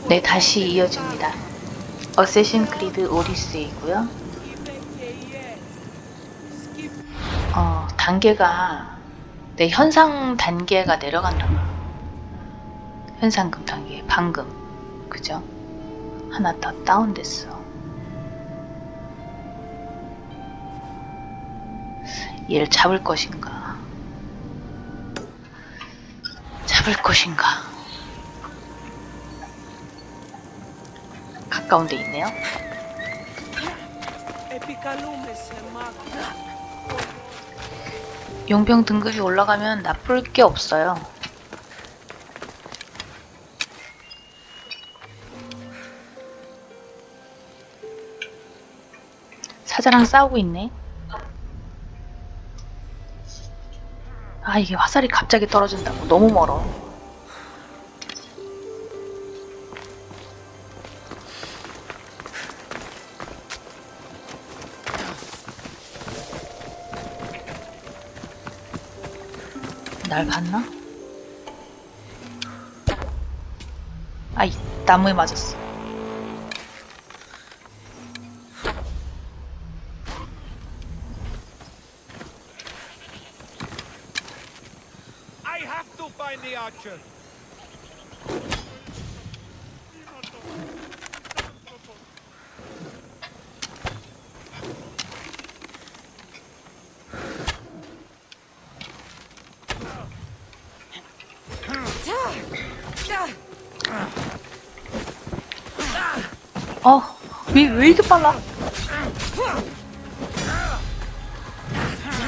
네, 다시 이어집니다. 어쌔신 크리드 오디세이고요. 단계가 네, 현상 단계가 내려간다. 현상금 단계 방금 그죠? 하나 더 다운됐어. 얘를 잡을 것인가? 잡을 것인가? 가까운 데 있네요. 용병 등급이 올라가면 나쁠 게 없어요. 사자랑 싸우고 있네. 아, 이게 화살이 갑자기 떨어진다고. 너무 멀어. 날 봤나? 아이, 나무에 맞았어. I have to find the archer. 왜 이렇게 빨라?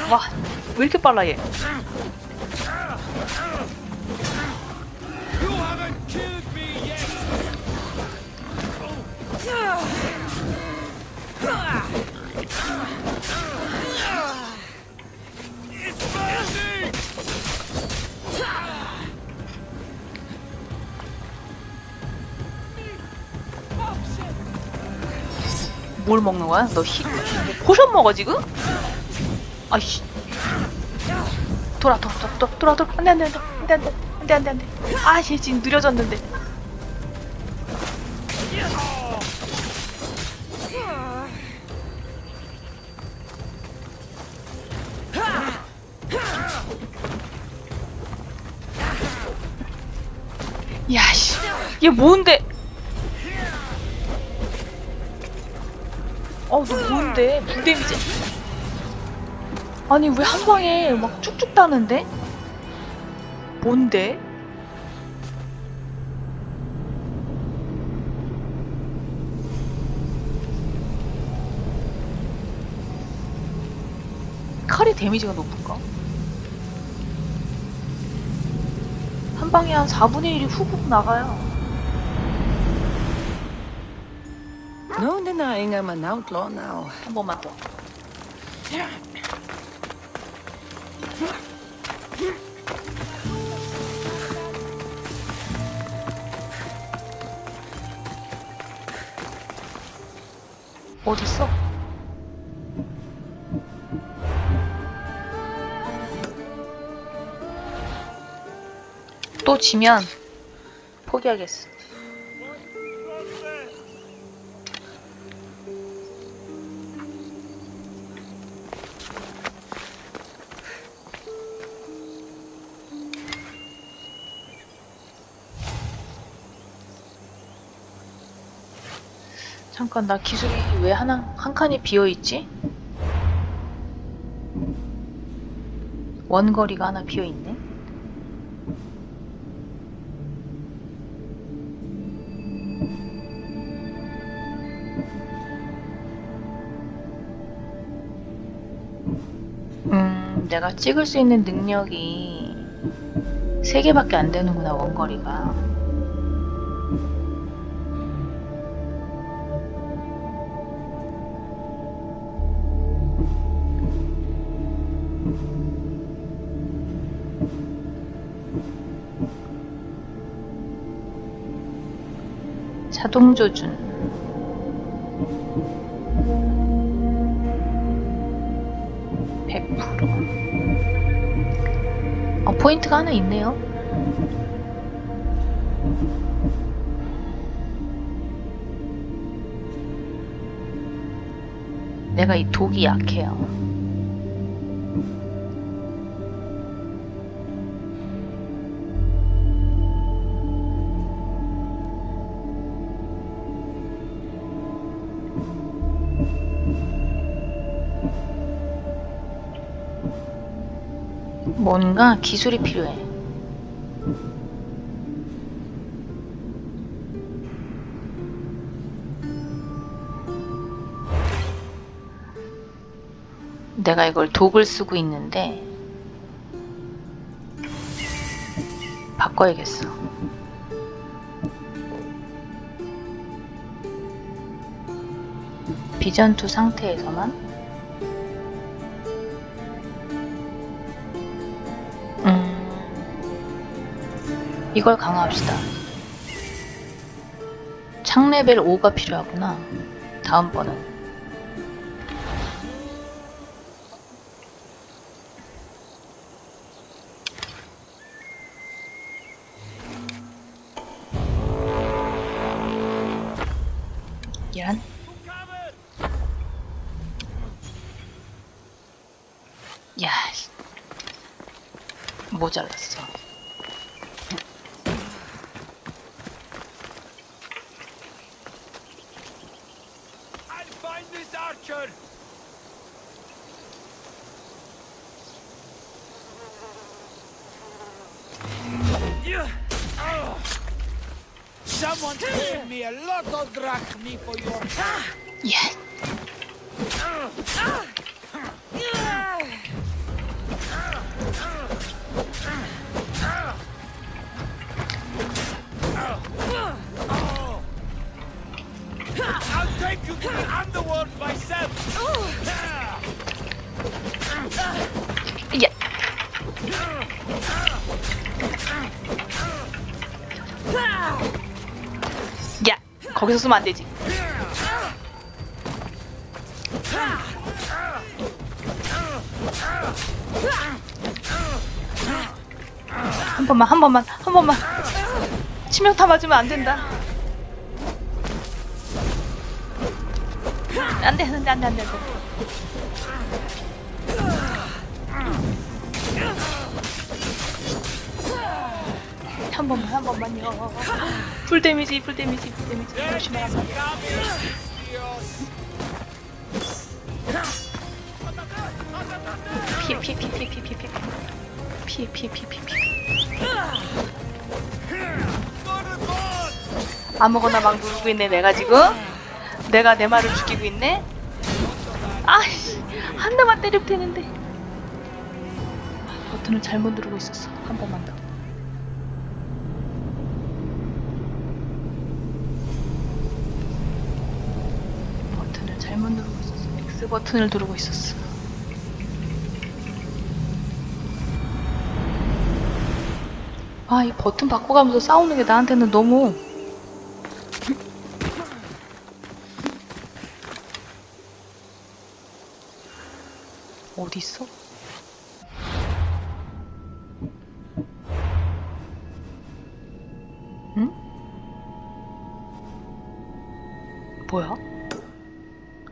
와, 왜 이렇게 빨라 얘? You haven't killed me yet. It's burning. 뭘 먹는 거야? 너 포션 먹어 지금? 아이씨. 돌아. 안돼. 아, 얘 지금 느려졌는데. 야씨, 얘 뭔데? 너 뭔데? 불 데미지. 아니, 왜 한 방에 막 쭉쭉 따는데? 뭔데? 칼의 데미지가 높은가? 한 방에 한 4분의 1이 훅훅 나가요. No denying I'm an outlaw now. 한 번만 더. 어딨어? 또 지면 포기하겠어. 잠깐, 나 기술이 왜 한 칸이 비어있지? 원거리가 하나 비어있네? 내가 찍을 수 있는 능력이 3개밖에 안 되는구나, 원거리가. 자동 조준. 포인트가 하나 있네요. 내가 이 독이 약해요. 뭔가 기술이 필요해. 내가 이걸 독을 쓰고 있는데 바꿔야겠어. 비전투 상태에서만 이걸 강화합시다. 창 레벨 5가 필요하구나. 다음번은. 이런. 야, 모자랐어. Someone paid me a lot of drachmi for your 예. I'll take you to the underworld myself. 예. 야, 거기서 쓰면 안 되지. 한 번만. 치명타 맞으면 안 된다. 안 돼. 한 번만요. 풀 데미지. 조심하라. 피해. 아무거나 막 누르고 있네. 내가 지금 내가 내 말을 죽이고 있네. 아이씨, 한 대만 때리면 되는데. 버튼을 잘못 누르고 있었어. 한 번만 더. 버튼을 잘못 누르고 있었어. X 버튼을 누르고 있었어. 아, 이 버튼 바꿔가면서 싸우는 게 나한테는 너무 어딨어? 응? 뭐야?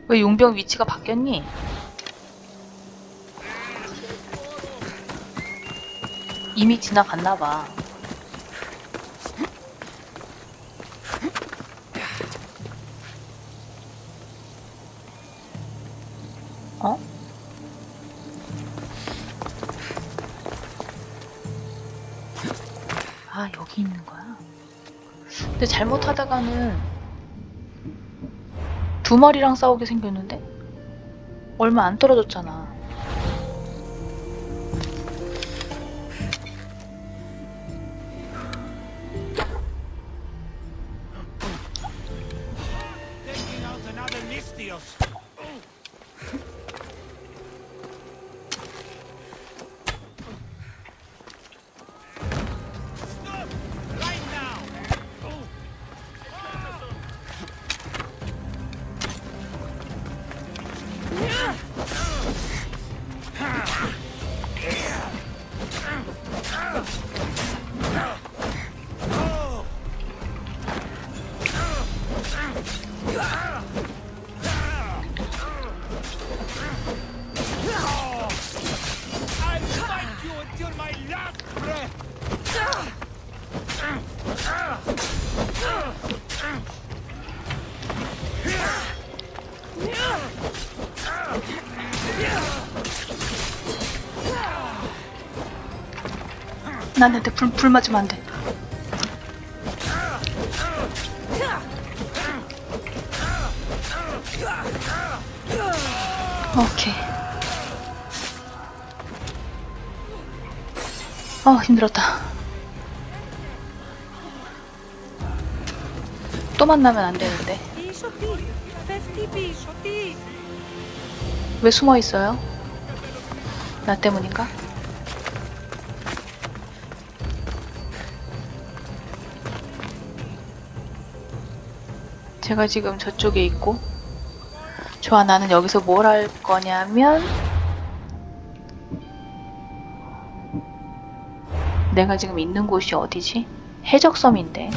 왜 용병 위치가 바뀌었니? 이미 지나갔나봐. 어? 아, 여기 있는 거야? 근데 잘못하다가는 두 마리랑 싸우게 생겼는데? 얼마 안 떨어졌잖아. taking out another Listios. Stop! Right now! 나한테 불 맞으면 안 돼. 오케이. 힘들었다. 또 만나면 안 되는데. 왜 숨어 있어요? 나 때문인가? 제가 지금 저쪽에 있고, 좋아, 나는 여기서 뭘 할 거냐면, 내가 지금 있는 곳이 어디지? 해적섬인데.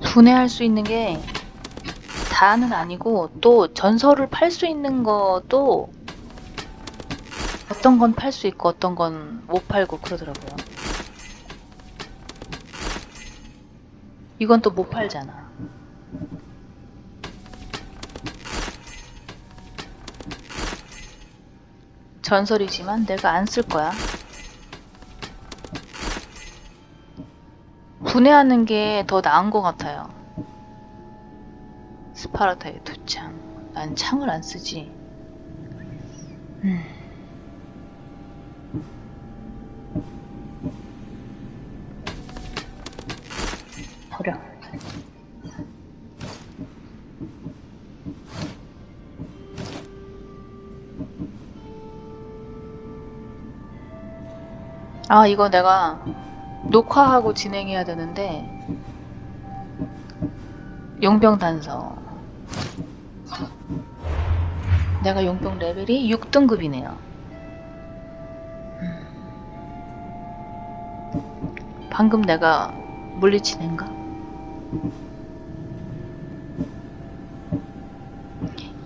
분해할 수 있는 게 다는 아니고, 또 전설을 팔 수 있는 것도 어떤 건 팔 수 있고 어떤 건 못 팔고 그러더라고요. 이건 또 못 팔잖아. 전설이지만 내가 안 쓸 거야. 분해하는 게 더 나은 것 같아요. 스파르타의 두 창. 난 창을 안 쓰지. 버려. 이거 내가 녹화하고 진행해야 되는데, 용병 단서. 내가 용병 레벨이 6등급이네요. 방금 내가 물리친 애인가?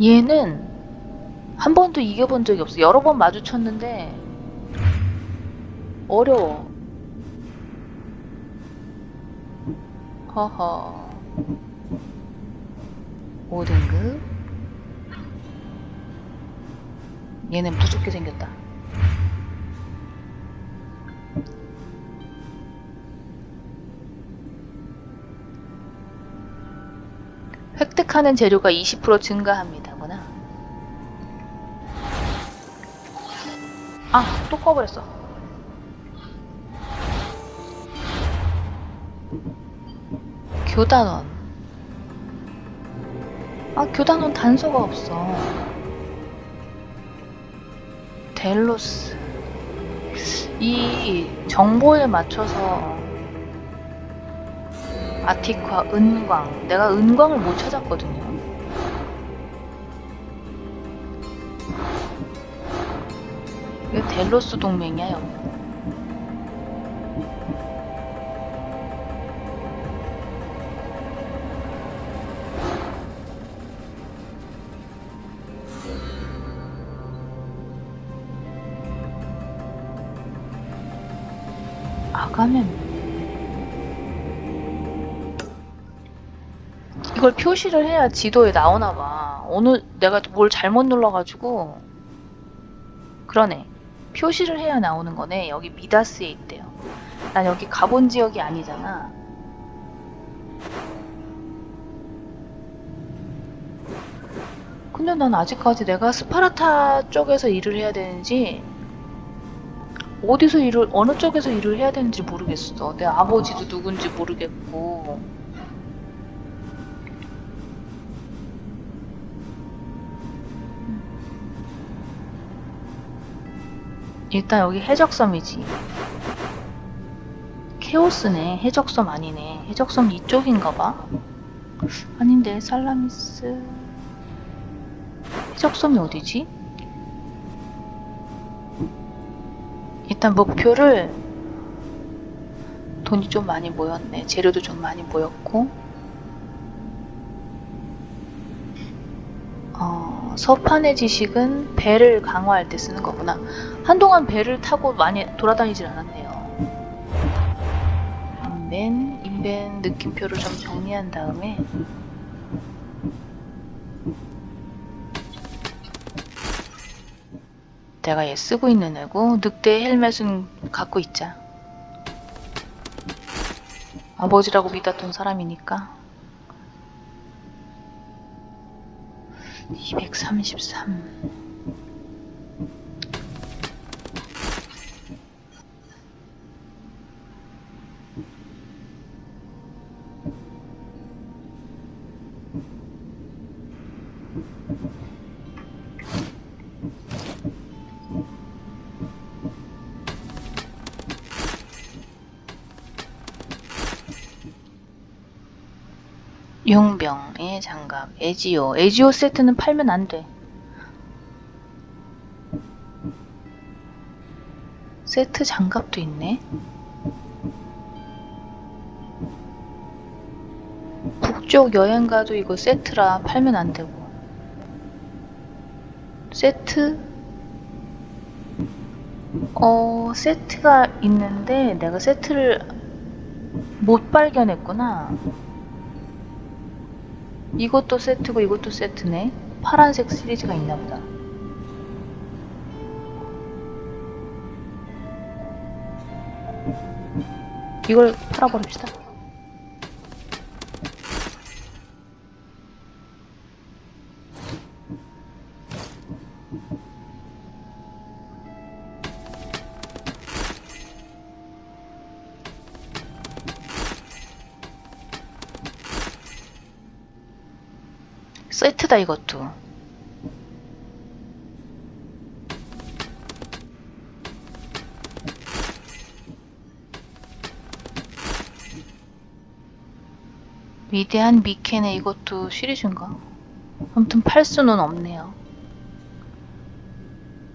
얘는 한 번도 이겨본 적이 없어. 여러 번 마주쳤는데 어려워. 허허. 5등급. 얘는 무섭게 생겼다. 획득하는 재료가 20% 증가합니다구나. 또 꺼버렸어. 교단원. 교단원 단서가 없어. 델로스. 이 정보에 맞춰서 아티카, 은광. 내가 은광을 못 찾았거든요. 이거 델로스 동맹이야, 여기. 아가멤. 이걸 표시를 해야 지도에 나오나봐. 오늘 내가 뭘 잘못 눌러가지고. 그러네. 표시를 해야 나오는 거네. 여기 미다스에 있대요. 난 여기 가본 지역이 아니잖아. 근데 난 아직까지 내가 스파르타 쪽에서 일을 해야 되는지, 어느 쪽에서 일을 해야 되는지 모르겠어. 내 아버지도 누군지 모르겠고. 일단 여기 해적섬이지. 케오스네. 해적섬 아니네. 해적섬 이쪽인가봐. 아닌데, 살라미스. 해적섬이 어디지? 일단 목표를, 돈이 좀 많이 모였네. 재료도 좀 많이 모였고, 서판의 지식은 배를 강화할 때 쓰는 거구나. 한동안 배를 타고 많이 돌아다니질 않았네요. 인벤. 맨 느낌표를 좀 정리한 다음에 내가 얘 쓰고 있는 애고 늑대의 헬멧은 갖고 있자. 아버지라고 믿었던 사람이니까. 233. 용병의 장갑, 에지오. 에지오 세트는 팔면 안 돼. 세트 장갑도 있네. 북쪽 여행 가도 이거 세트라 팔면 안 되고. 세트? 세트가 있는데 내가 세트를 못 발견했구나. 이것도 세트고 이것도 세트네. 파란색 시리즈가 있나보다. 이걸 팔아버립시다. 세트다 이것도. 위대한 미켄의 이것도 시리즈인가? 아무튼 팔 수는 없네요.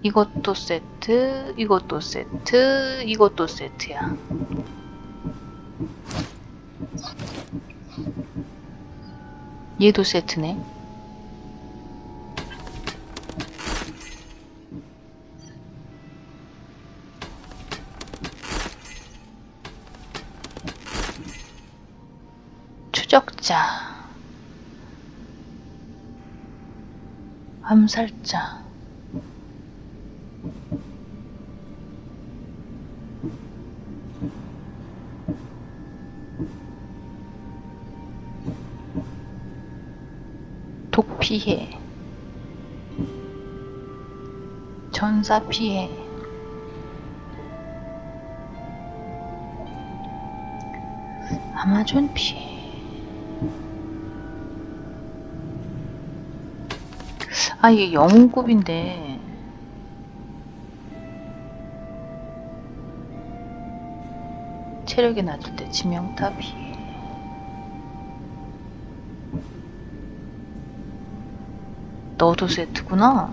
이것도 세트, 이것도 세트, 이것도 세트야. 얘도 세트네. 추적자, 암살자, 독피해, 전사피해, 아마존 피해. 아, 이게 영웅급인데 체력이 낮을 때 치명타 피해. 너도 세트구나.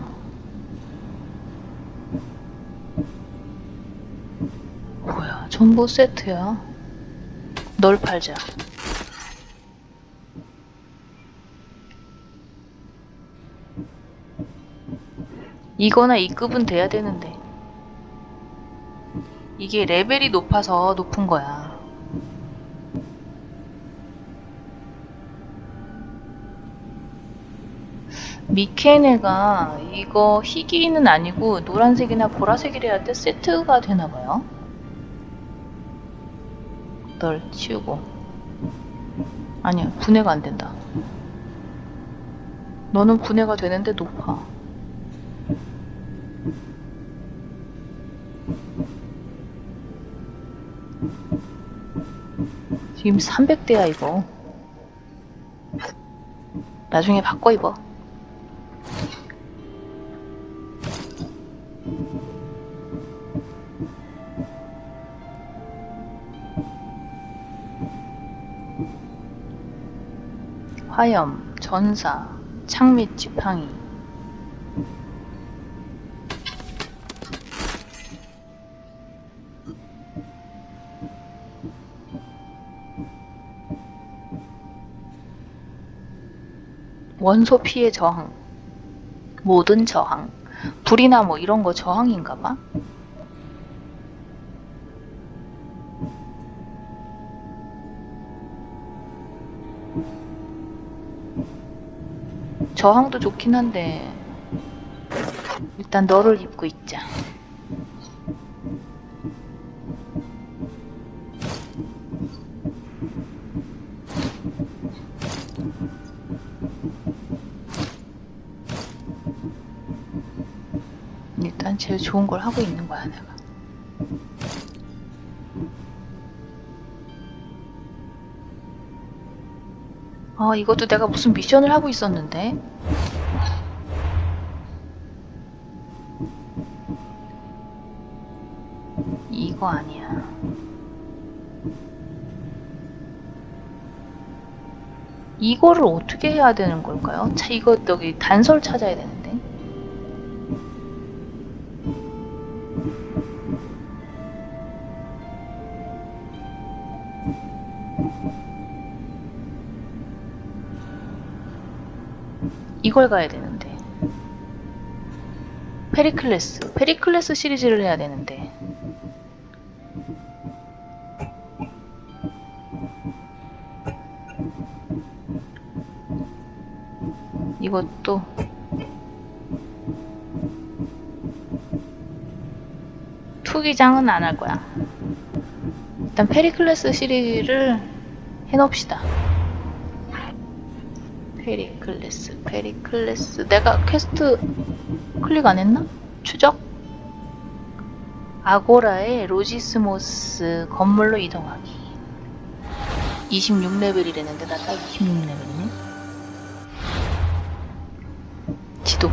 뭐야, 전부 세트야. 널 팔자. 이거나 이 급은 돼야 되는데 이게 레벨이 높아서 높은 거야. 미케네가 이거 희귀는 아니고 노란색이나 보라색이라 때 세트가 되나봐요. 널 치우고. 아니야, 분해가 안 된다. 너는 분해가 되는데 높아. 지금 300대야 이거. 나중에 바꿔 입어. 화염, 전사, 창밑 지팡이. 원소 피해 저항. 모든 저항. 불이나 뭐 이런 거 저항인가봐. 저항도 좋긴 한데 일단 너를 입고 있자. 일단 제일 좋은 걸 하고 있는 거야 내가. 이것도 내가 무슨 미션을 하고 있었는데. 이거 아니야. 이거를 어떻게 해야 되는 걸까요? 이거 여기 단서를 찾아야 되는데. 이걸 가야 되는데. 페리클래스 시리즈를 해야 되는데. 이것도 투기장은 안 할 거야. 일단 페리클래스 시리즈를 해놓읍시다. 페리클래스. 내가 퀘스트 클릭 안 했나? 추적? 아고라의 로지스모스 건물로 이동하기. 26레벨이랬는데 나 딱 26레벨이네. 지도.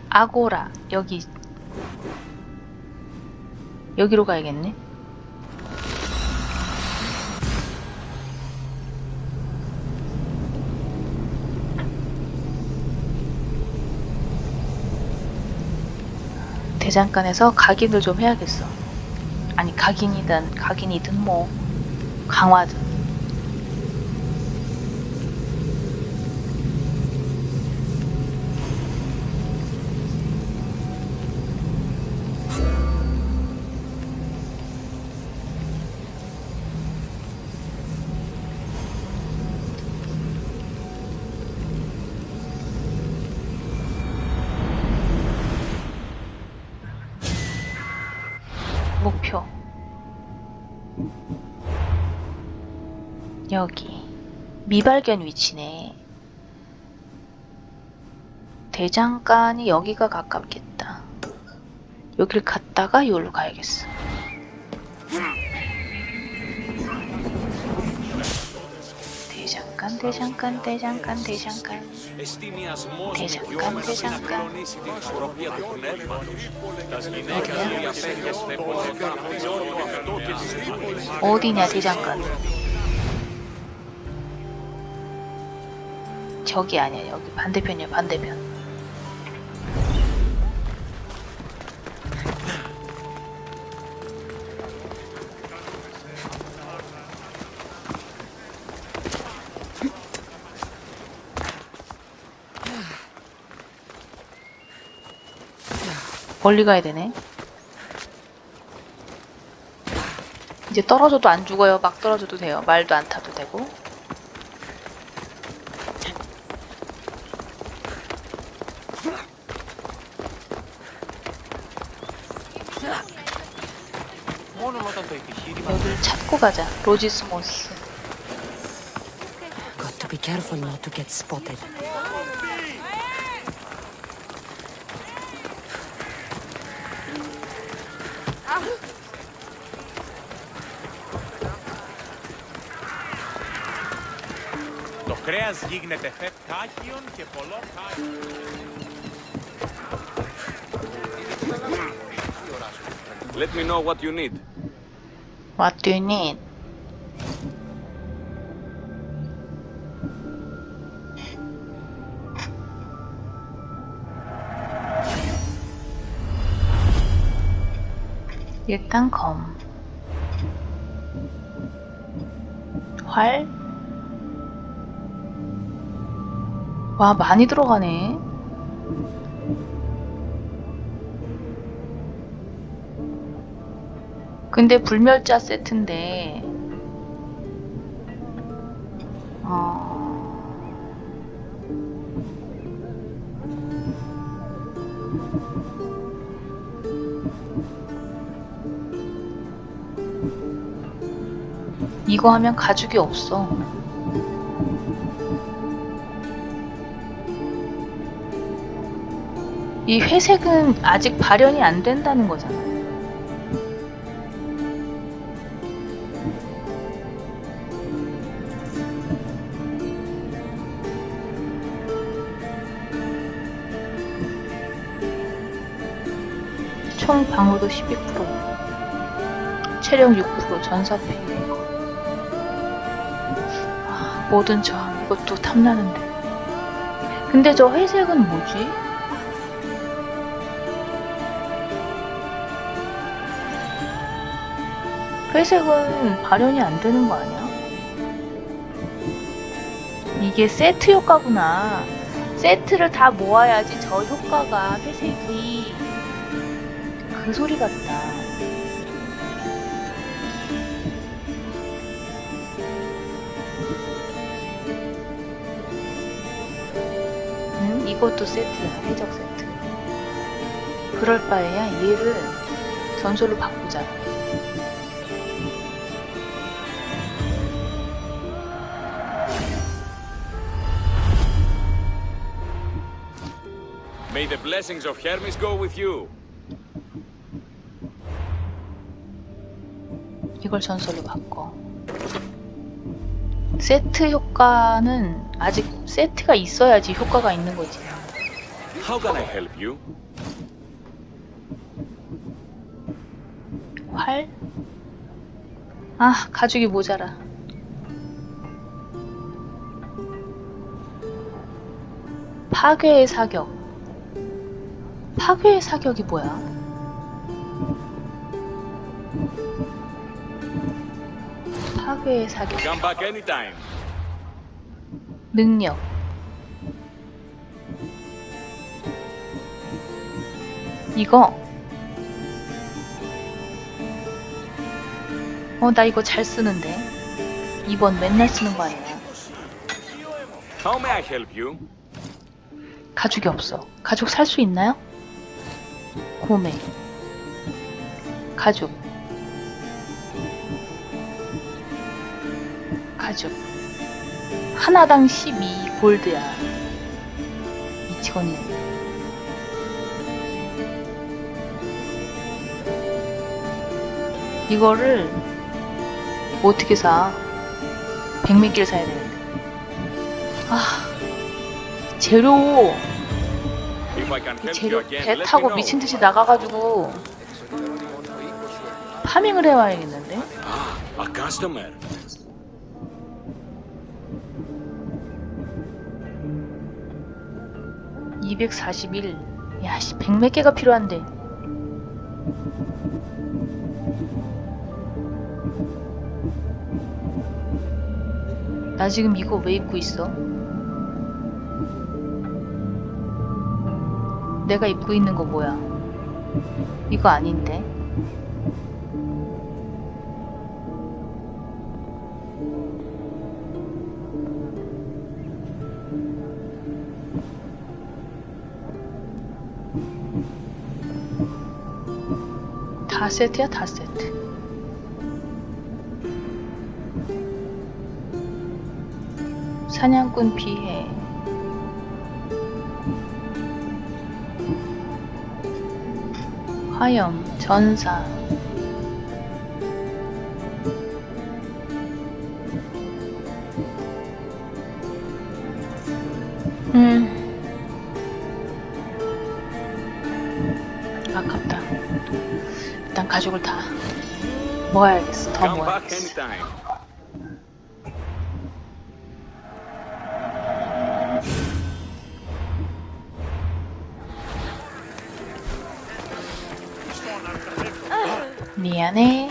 아고라. 여기로 가야겠네. 대장간에서 각인을 좀 해야겠어. 아니 각인이든 뭐 강화든. 목표 여기 미발견 위치네. 대장간이 여기가 가깝겠다. 여길 갔다가 여기로 가야겠어. 대장간. 어디냐 대장간. 저기 아니야. 여기 반대편이야. 반대편. 멀리 가야 되네. 이제 떨어져도 안 죽어요. 막 떨어져도 돼요. 말도 안 타도 되고. 여기를 찾고 가자. 로지스모스. Got to be careful not to get spotted. Το κρέας γίγνεται τάχιον και πολλό Let me know what you need. What do you need? 일단 검. 활. 와, 많이 들어가네. 근데 불멸자 세트인데 이거 하면 가죽이 없어. 이 회색은 아직 발현이 안 된다는 거잖아. 총 방어도 12%, 체력 6%, 전사 피해. 모든 저항, 이것도 탐나는데. 근데 저 회색은 뭐지? 회색은 발현이 안 되는 거 아니야? 이게 세트 효과구나. 세트를 다 모아야지 저 효과가 회색이 그 소리 같다. 이것도 세트야. 해적 세트. 그럴 바에야 얘를 전설로 바꾸자. May the blessings of Hermes go with you. 이걸 전설로 바꿔. 세트 효과는 아직 세트가 있어야지 효과가 있는 거지. How can I help you? 활? 아, 가죽이 모자라. 파괴의 사격. 파괴의 사격이 뭐야? 파괴의 사격. Come back anytime. 능력. 이거. 나 이거 잘 쓰는데. 2번 맨날 쓰는 거 아니야. How may I help you? 가죽이 없어. 가죽 살 수 있나요? 구매. 가죽. 가죽. 하나당 12 골드야. 미치겠네. 이거를 어떻게 사? 100몇 개를 사야 되는데. 재료. If I can 이 help you 재료 again, 배 let me 타고 know. 미친듯이 나가가지고 파밍을 해와야겠는데? A customer. (241) 야씨 100몇 개가 필요한데. 나 지금 이거 왜 입고 있어? 내가 입고 있는 거 뭐야? 이거 아닌데? 다 세트야, 다 세트. 사냥꾼 비해. 화염, 전사. 아깝다. 일단 가죽을 다 모아야겠어. 더 Come back 모아야겠어. anytime. 미안해.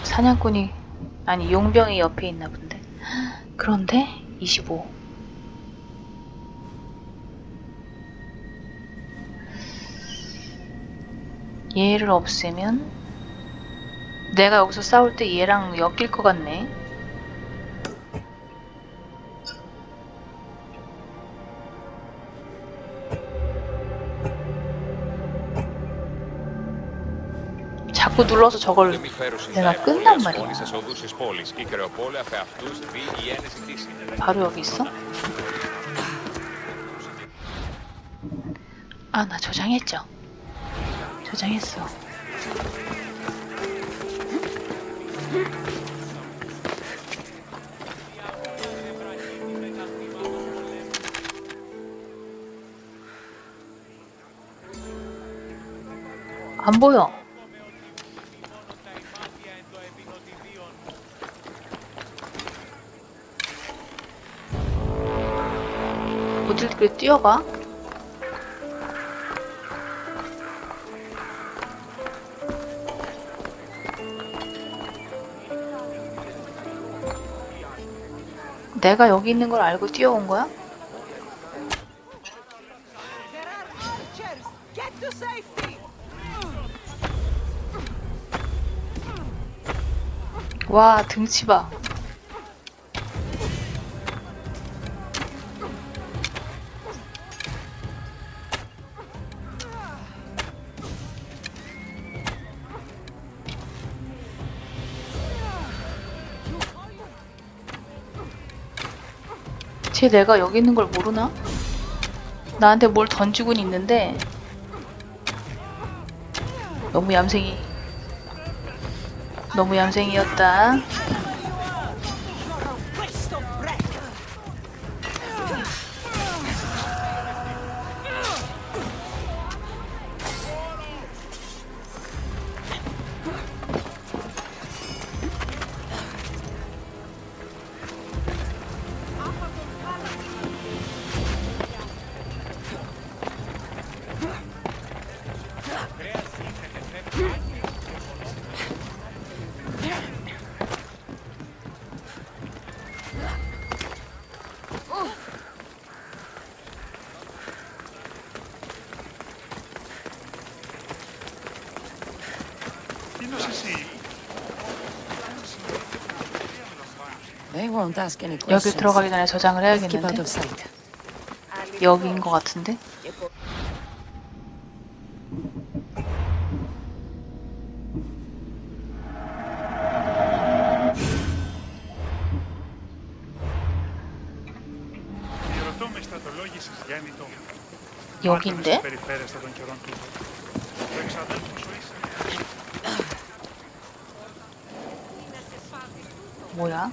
사냥꾼이 아니 용병이 옆에 있나 본데. 그런데 25. 얘를 없애면 내가 여기서 싸울 때 얘랑 엮일 것 같네. 자꾸 눌러서 저걸 내가 끈단 말이야. 바로 여기 있어? 아, 나 저장했죠? 저장했어. 안 보여. 어딜 그래 뛰어가? 내가 여기 있는 걸 알고 뛰어온 거야? 와, 등치 봐. 쟤 내가 여기 있는 걸 모르나? 나한테 뭘 던지곤 있는데 너무 얌생이었다. They won't ask any 여기 questions. 들어가기 전에 저장을 Keep out 해야겠는데. of sight. 여기인 것 같은데? 여기인데? 뭐야?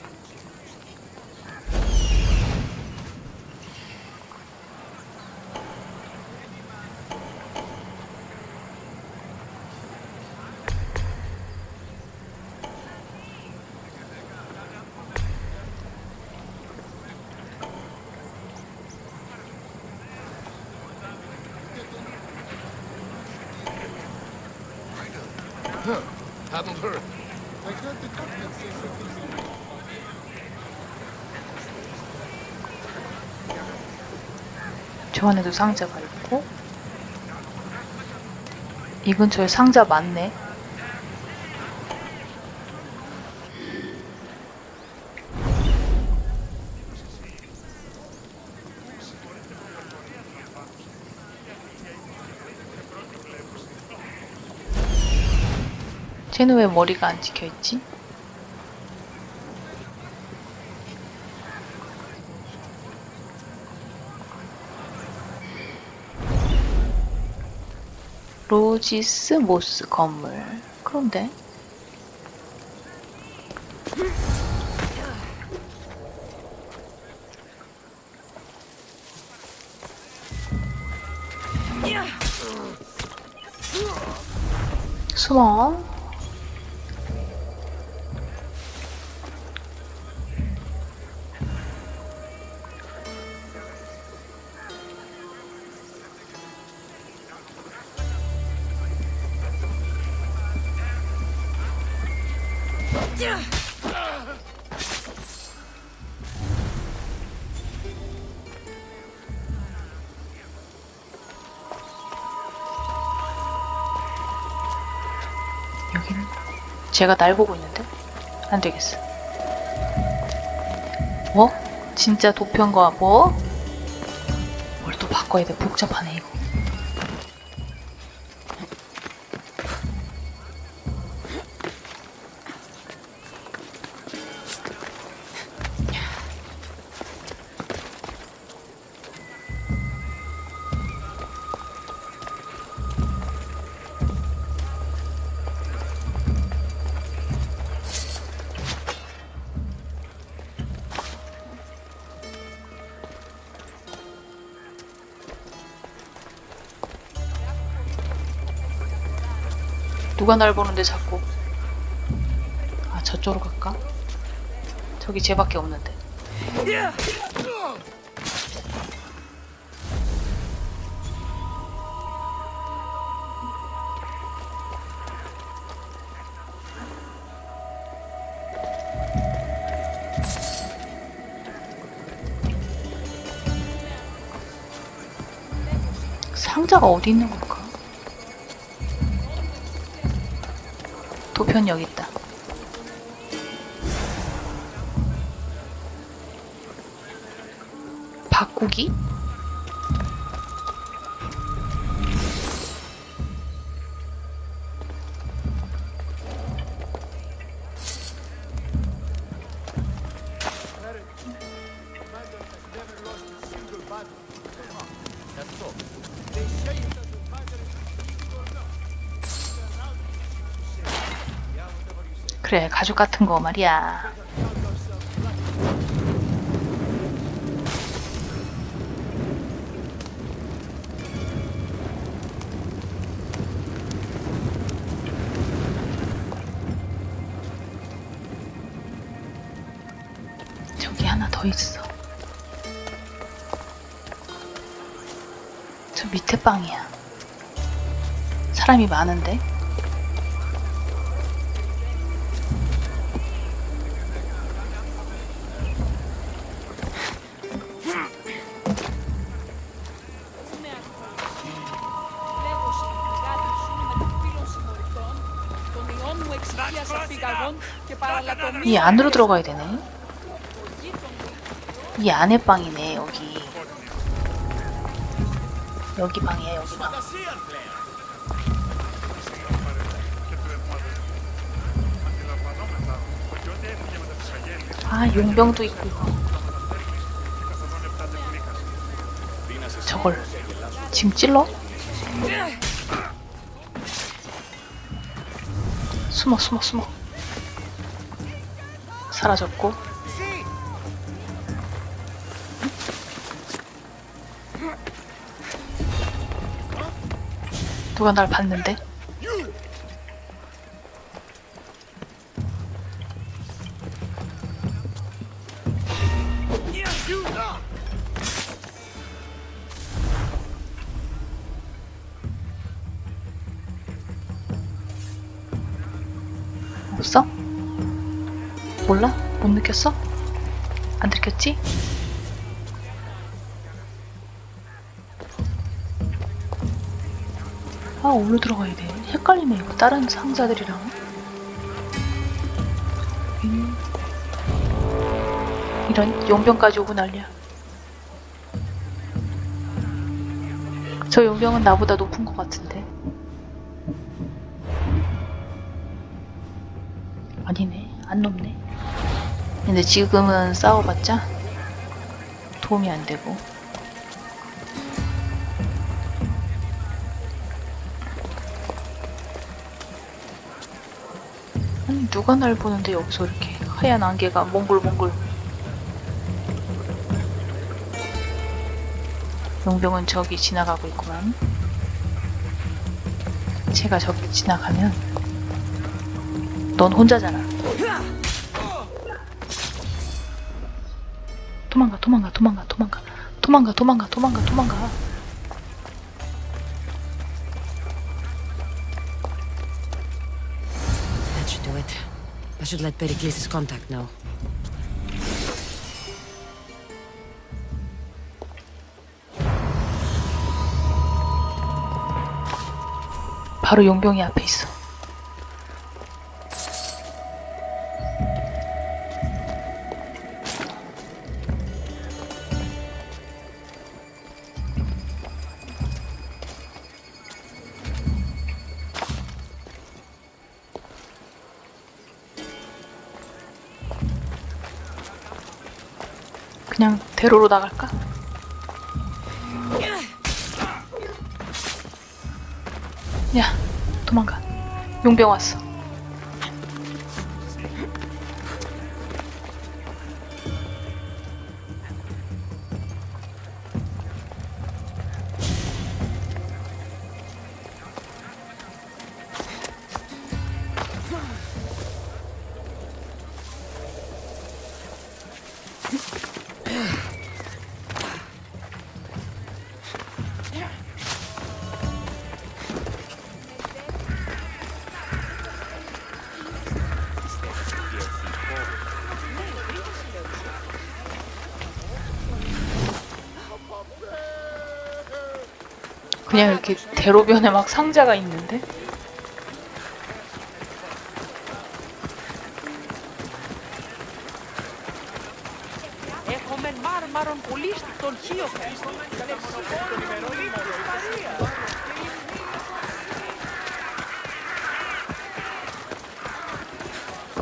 Hadn't heard. 저 안에도 상자가 있고 이 근처에 상자 많네. 쟤는 왜 머리가 안 찍혀있지? 로지스 모스 건물. 그런데 숨어. 여기는 제가 날 보고 있는데? 안 되겠어. 뭐? 진짜 도표인가? 뭐? 뭘 또 바꿔야 돼. 복잡하네 이거. 누가 날 보는데 자꾸. 아, 저쪽으로 갈까? 저기 쟤밖에 없는데. 상자가 어디 있는 걸까? 도편 여기 있다. 바꾸기? 그래, 가죽 같은 거 말이야. 저기 하나 더 있어. 저 밑에 방이야. 사람이 많은데? 이 안으로 들어가야 되네. 이 안에 방이네. 여기. 여기 방이야, 여기 방. 아, 용병도 있고. 저걸 지금 찔러? 숨어, 숨어, 숨어. 사라졌고. 누가 날 봤는데? 없어? 몰라? 못 느꼈어? 안 들켰지? 아, 어디로 들어가야 돼? 헷갈리네, 이거 다른 상자들이랑. 이런 용병까지 오고 난리야. 저 용병은 나보다 높은 것 같은데. 아니네, 안 높네. 근데 지금은 싸워봤자 도움이 안 되고. 아니, 누가 날 보는데 여기서 이렇게 하얀 안개가 몽글몽글. 용병은 저기 지나가고 있구만. 제가 저기 지나가면 넌 혼자잖아. 도망가, 도망가, 도망가, 도망가, 도망가, 도망가, 도망가, 도망가. That should do it. I should let Pericles' contact know. 바로 용병이 앞에 있어. 그냥 대로로 나갈까? 야, 도망가. 용병 왔어. 그냥 이렇게 대로변에 막 상자가 있는데?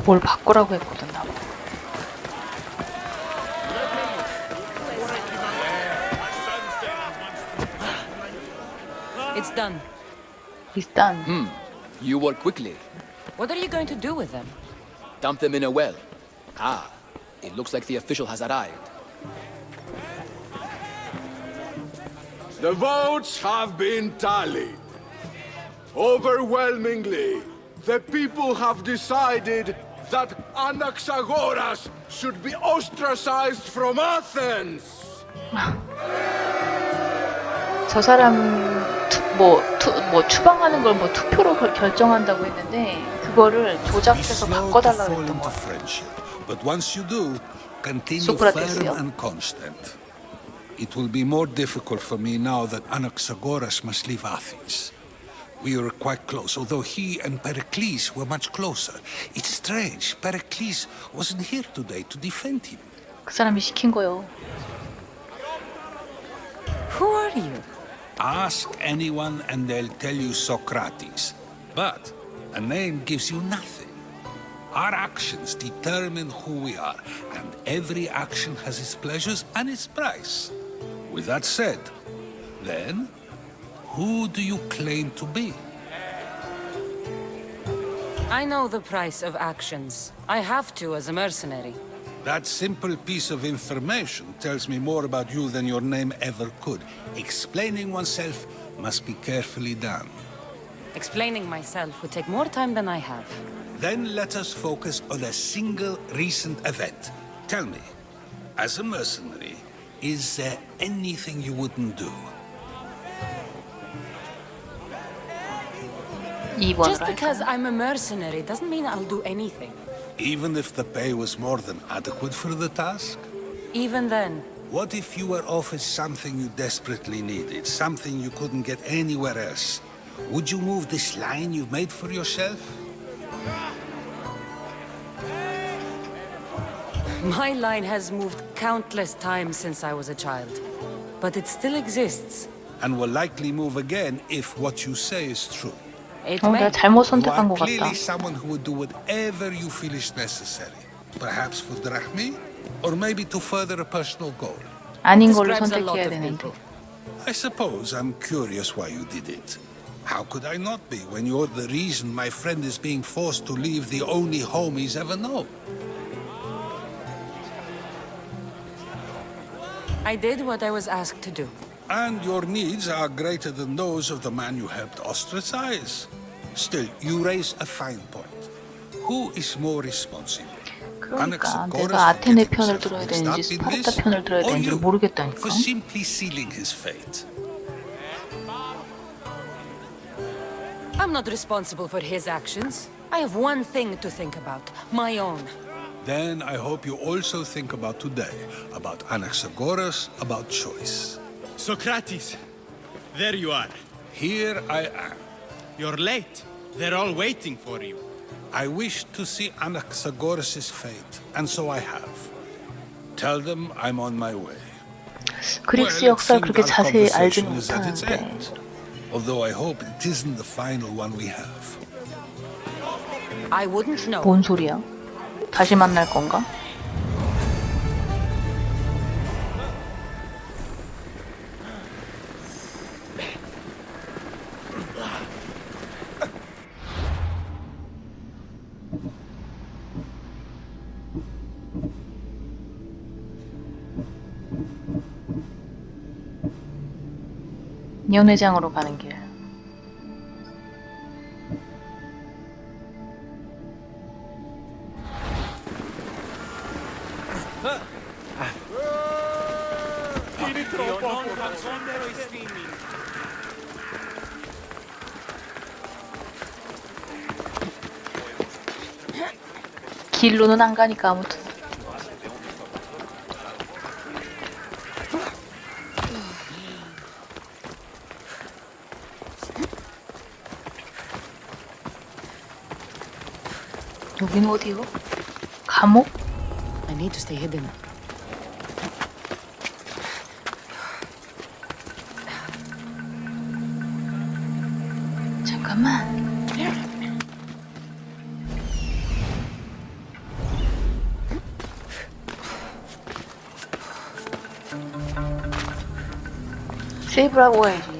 뭘 바꾸라고 했거든, 나보고. It's done. 일단 You work quickly. What are you going to do with them? Dump them in a well. Ah, it looks like the official has arrived. The votes have been tallied. Overwhelmingly, the people have decided that Anaxagoras should be ostracized from Athens. 저 사람 추방하는 걸 뭐 투표로 결정한다고 했는데 그거를 조작해서 바꿔달라고 했던 거 같아요. But once you do, continue 소크라테스요? firm and constant. It will be more difficult for me now that Anaxagoras must leave Athens. We were quite close, although he and Pericles were much closer. It's strange, Pericles wasn't here today to defend him. 그 사람이 시킨 거요. Who are you? Ask anyone and they'll tell you Socrates. But a name gives you nothing. Our actions determine who we are, and every action has its pleasures and its price. With that said, then, who do you claim to be? I know the price of actions. I have to as a mercenary. That simple piece of information tells me more about you than your name ever could. Explaining oneself must be carefully done. Explaining myself would take more time than I have. Then let us focus on a single recent event. Tell me, as a mercenary, is there anything you wouldn't do? 2번으로 Just because 할까요? I'm a mercenary doesn't mean I'll do anything. Even if the pay was more than adequate for the task? Even then, What if you were offered something you desperately needed, something you couldn't get anywhere else? Would you move this line you've made for yourself? my line has moved countless times since I was a child. But it still exists. And will likely move again if what you say is true. It 내가 may. 잘못 You 선택한 are 것 같다. clearly someone who would do whatever you feel is necessary. Perhaps for drachmi, or maybe to further a personal goal. 아닌 걸로 Describes a lot 선택해야 of 되는데. people. I suppose I'm curious why you did it. How could I not be when you're the reason my friend is being forced to leave the only home he's ever known? I did what I was asked to do. And your needs are greater than those of the man you helped ostracize. Still, you raise a fine point. Who is more responsible? 그러니까 내가 아테네 편을 들어야 되는지 스파르타 편을 들어야 되는지 모르겠다니까. For simply sealing his fate. I'm not responsible for his actions. I have one thing to think about, my own. Then I hope you also think about today, about Anaxagoras, about choice. Socrates, there you are. Here I am. You're late. They're all waiting for you. I wish to see Anaxagoras' fate, and so I have. Tell them I'm on my way. 그리스 Well, it 역사를 seemed 그렇게 our 자세히 conversation 알지는 is at its 못하는데 end. Although I hope it isn't the final one we have. I wouldn't know. 뭔 소리야? 다시 만날 건가? 연회장으로 가는 길. 길로는 안 가니까 아무튼. 여긴 어디요? 감옥? I need to stay hidden. 잠깐만. 세이브라고 해야지.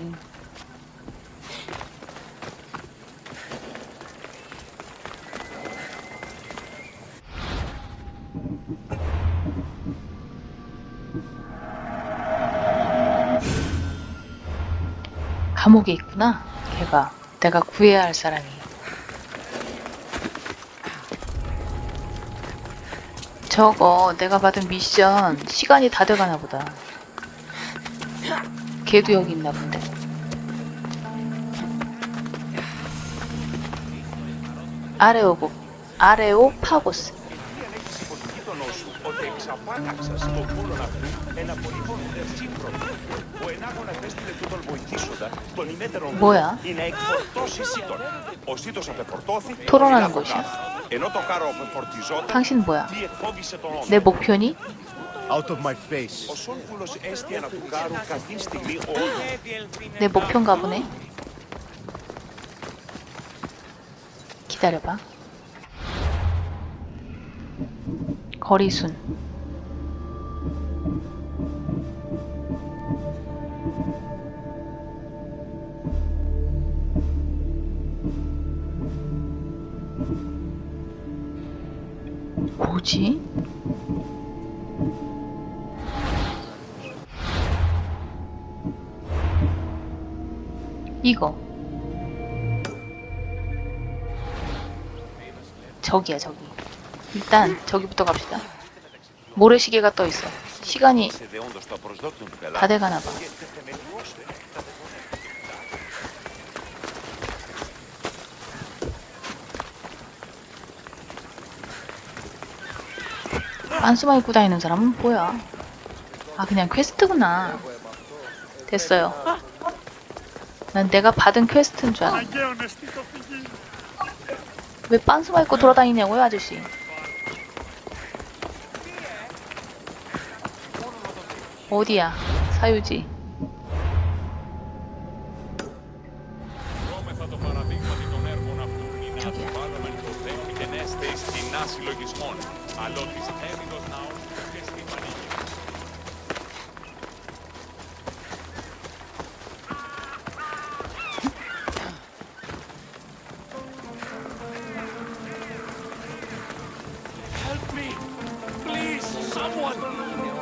감옥에 있구나. 걔가. 내가 구해야 할 사람이. 저거 내가 받은 미션 시간이 다 돼가나 보다. 걔도 여기 있나 본데. 아레오파고스. 뭐야? 토론하는 곳이야? 당신 뭐야? 내 목표니? Out of my face. 내 목표인가 보네. 기다려봐. 거리순. 뭐지? 이거. 저기야, 저기. 일단 저기부터 갑시다. 모래시계가 떠 있어. 시간이 다 돼가나 봐. 안수만 입고 다니는 사람은 뭐야? 아, 그냥 퀘스트구나. 됐어요. 난 내가 받은 퀘스트인 줄 알아. 왜 빤스만 입고 돌아다니냐고요, 아저씨? 어디야? 사유지. 저기야. Help me! Please, someone!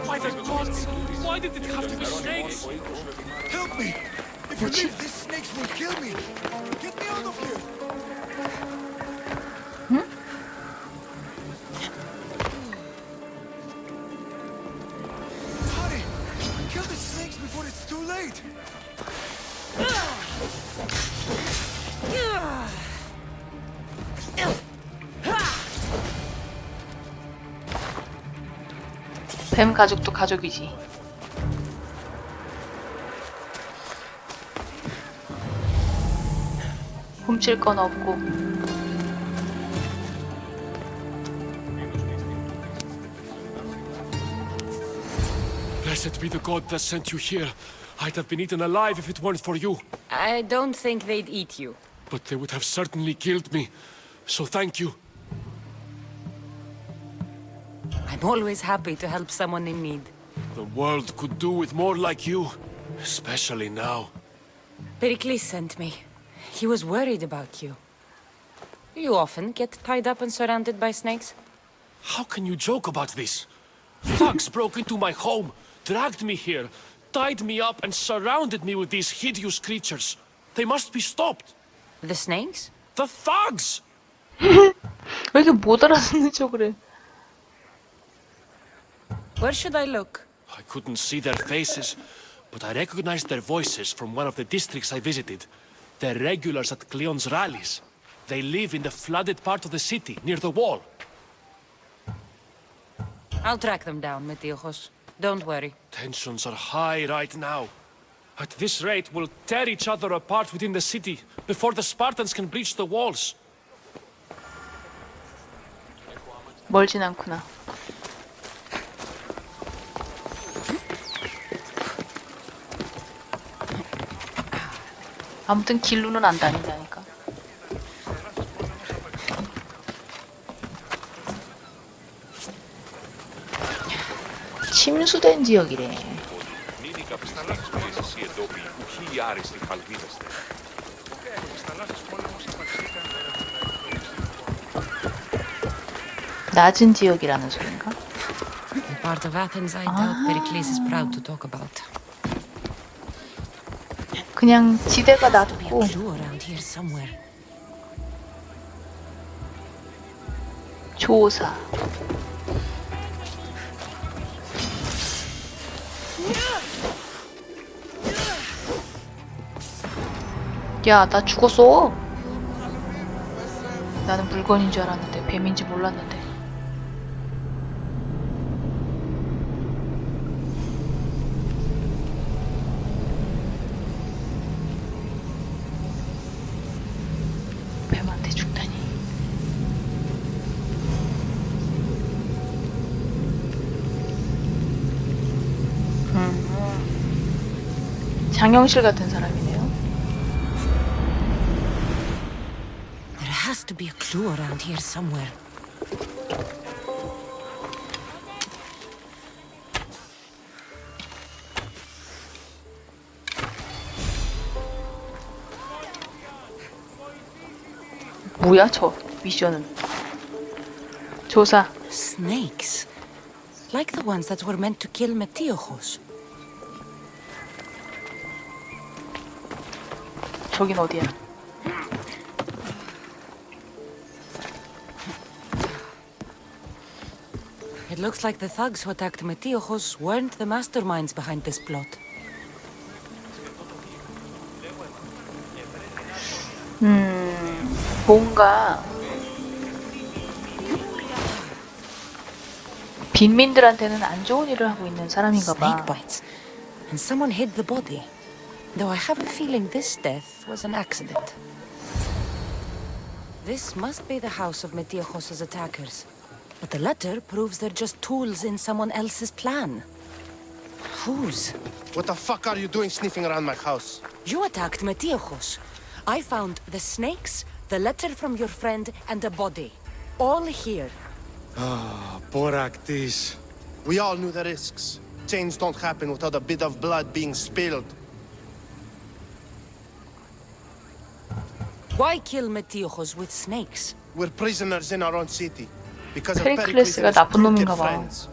By the gods! Why did it have to be snakes? Help me! If you leave, these snakes will kill me! Get me out of here! Hurry! Kill the snakes before it's too late! 뱀 가족도 가족이지. 훔칠 건 없고. Blessed be the god that sent you here. I'd have been eaten alive if it weren't for you. I don't think they'd eat you. But they would have certainly killed me. So thank you. I'm always happy to help someone in need. The world could do with more like you. Especially now. Pericles sent me. He was worried about you. You often get tied up and surrounded by snakes? How can you joke about this? Thugs broke into my home, dragged me here, tied me up and surrounded me with these hideous creatures. They must be stopped. The snakes? The thugs! 왜 이렇게 못 알아듣는 척을 해? Where should I look? I couldn't see their faces, but I recognized their voices from one of the districts I visited. They're regulars at Cleon's rallies. They live in the flooded part of the city, near the wall. I'll track them down, Metiojos. Don't worry. Tensions are high right now. At this rate, we'll tear each other apart within the city before the Spartans can breach the walls. 멀진 않구나. 아무튼 길로는 안 다닌다니까. 침수된 지역이래. 낮은 지역이라는 소린가? The part of Athens I doubt Pericles is proud to talk about. 그냥 지대가 To be a 낮고 clue around here somewhere. 조사. 야, 나 죽었어. 나는 물건인 줄 알았는데 뱀인지 몰랐는데. 뱀한테 죽다니. 장영실 같은 사람이네요. There has to be a clue around here somewhere. 뭐야 저 미션은. 조사. Snakes. Like the ones that were meant to kill Metiochos. 저긴 어디야? It looks like the thugs who attacked Metiochos weren't the masterminds behind this plot. 뭔가 빈민들한테는 안 좋은 일을 하고 있는 사람인가 봐. Snake bites. And someone hid the body. Though I have a feeling this death was an accident. This must be the house of Metiochos' attackers. But the letter proves they're just tools in someone else's plan. Whose? What the fuck are you doing sniffing around my house? You attacked Metiochos. I found the snakes, the letter from your friend, and a body. All here. Boraktis. We all knew the risks. Change don't happen without a bit of blood being spilled. Why kill Metiochos with snakes? We're prisoners in our own city. Because of Pericles 페리클래스가 and his 나쁜 crooked 놈인가 봐. friends.